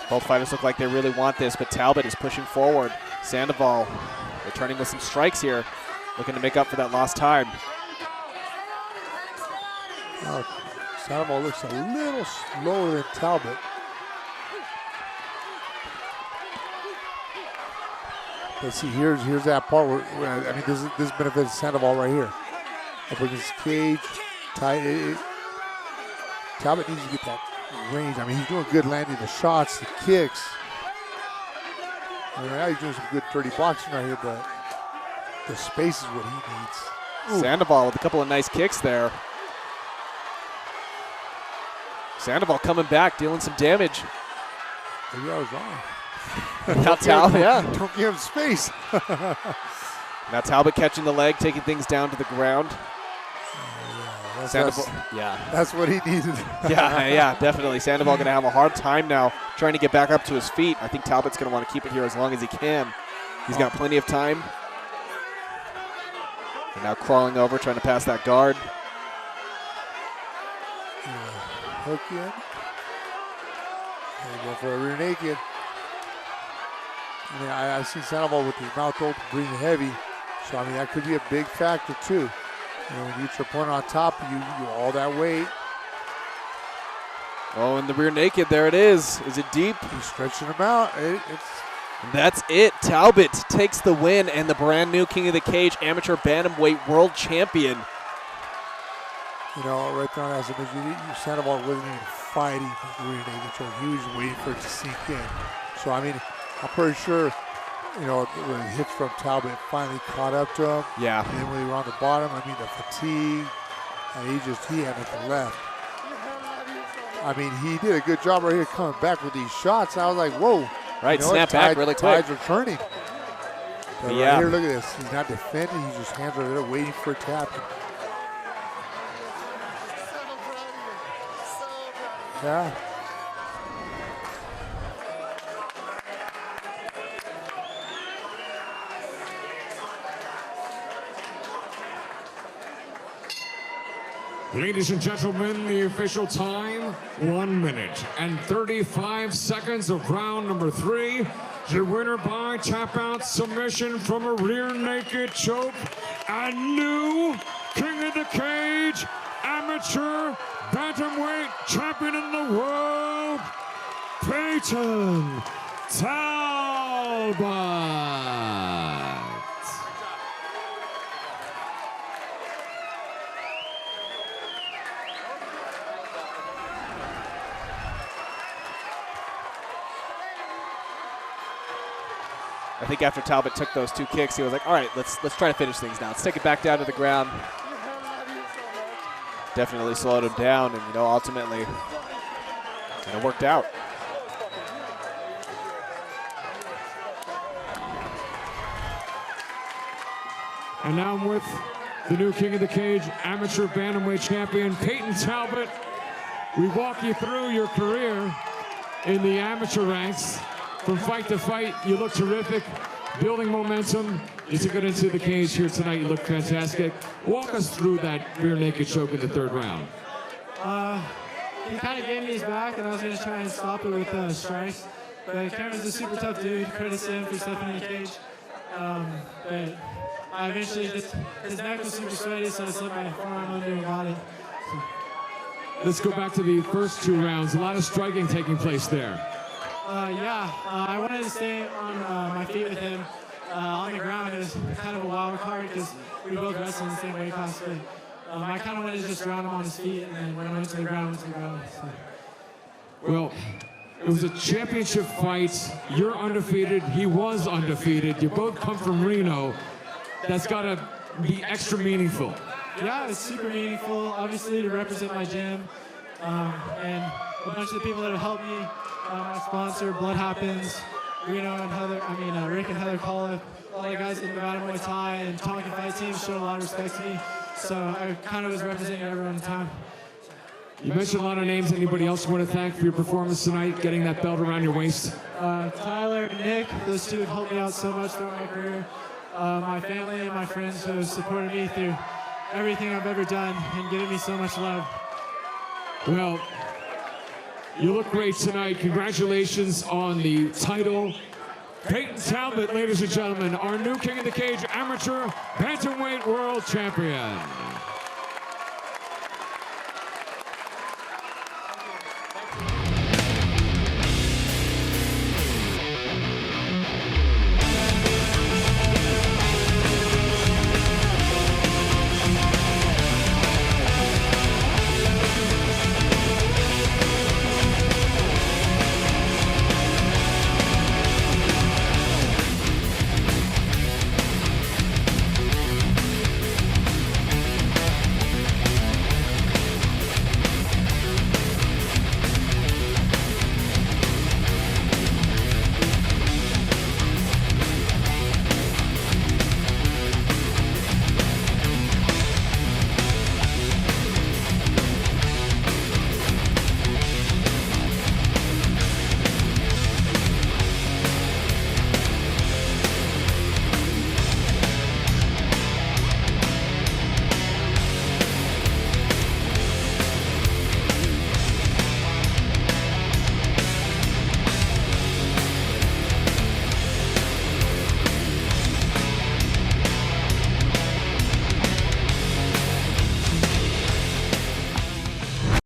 Both fighters look like they really want this, but Talbot is pushing forward. Sandoval returning with some strikes here, looking to make up for that lost time. Sandoval looks a little slower than Talbot. Let's see, here's that part where this benefits Sandoval right here. Up against the cage, tight. Talbot needs to get that range. He's doing good landing the shots, the kicks. Now he's doing some good dirty boxing right here, but the space is what he needs. Ooh. Sandoval with a couple of nice kicks there. Sandoval coming back, dealing some damage. Maybe I was wrong. Now Talbot, Don't give him space. Now Talbot catching the leg, taking things down to the ground. That's what he needed. yeah, definitely. Sandoval going to have a hard time now trying to get back up to his feet. I think Talbot's going to want to keep it here as long as he can. He's got plenty of time. And now crawling over, trying to pass that guard. Hook in. And go for a rear naked. I see Sandoval with his mouth open, breathing heavy. So, that could be a big factor, too. When you get your opponent on top of you, all that weight. Oh, and the rear naked, there it is. Is it deep? He's stretching him out. That's it. Talbot takes the win and the brand new King of the Cage amateur bantamweight world champion. Right there on that, Sandoval wasn't even fighting the rear naked choke. He was waiting for it to sink in. So, I'm pretty sure, when the hits from Talbot finally caught up to him. Yeah. And then when they were on the bottom, the fatigue, and he had nothing left. He did a good job right here coming back with these shots. I was like, whoa. Right, snap back really quick. Tides are turning. But right here, look at this. He's not defending. He's just hands are there waiting for it to happen. Yeah. Ladies and gentlemen, the official time, 1 minute and 35 seconds of round number 3. Your winner by tap out submission from a rear naked choke and new King of the Cage amateur bantamweight champion in the world, Quinton Talbot. I think after Talbot took those 2 kicks, he was like, all right, let's try to finish things now. Let's take it back down to the ground. Definitely slowed him down, and ultimately, it worked out. And now I'm with the new King of the Cage, amateur bantamweight champion, Peyton Talbot. We walk you through your career in the amateur ranks. From fight to fight, you look terrific, building momentum. You took it into the cage here tonight, you look fantastic. Walk us through that rear naked choke in the 3rd round. He kind of gave me his back, and I was going to try and stop it with strikes. But Cameron's a super tough dude. Credit to him for stepping in the cage. But I eventually his neck was super sweaty, so I slipped my forearm under and got it. Let's go back to the first 2 rounds. A lot of striking taking place there. I wanted to stay on my feet with him. On the ground, it was kind of a wild card because we both wrestled in the same weight class. But I kind of wanted to just ground him on his feet, and then when I went to the ground, So. Well, it was a championship fight. You're undefeated. He was undefeated. You both come from Reno. That's got to be extra meaningful. Yeah, it's super meaningful, obviously, to represent my gym. And a bunch of the people that have helped me, my sponsor, Blood Happens, Reno and Heather, Rick and Heather Collip, all the guys in Nevada Muay Thai and Tonkin Fight Team showed a lot of respect to me. So I kind of was representing everyone in time. You mentioned a lot of names. Anybody else you want to thank for your performance tonight, getting that belt around your waist? Tyler and Nick, those 2 have helped me out so much throughout my career. My family and my friends who have supported me through everything I've ever done and given me so much love. Well, you look great tonight. Congratulations on the title. Peyton Talbot, ladies and gentlemen, our new King of the Cage amateur bantamweight world champion.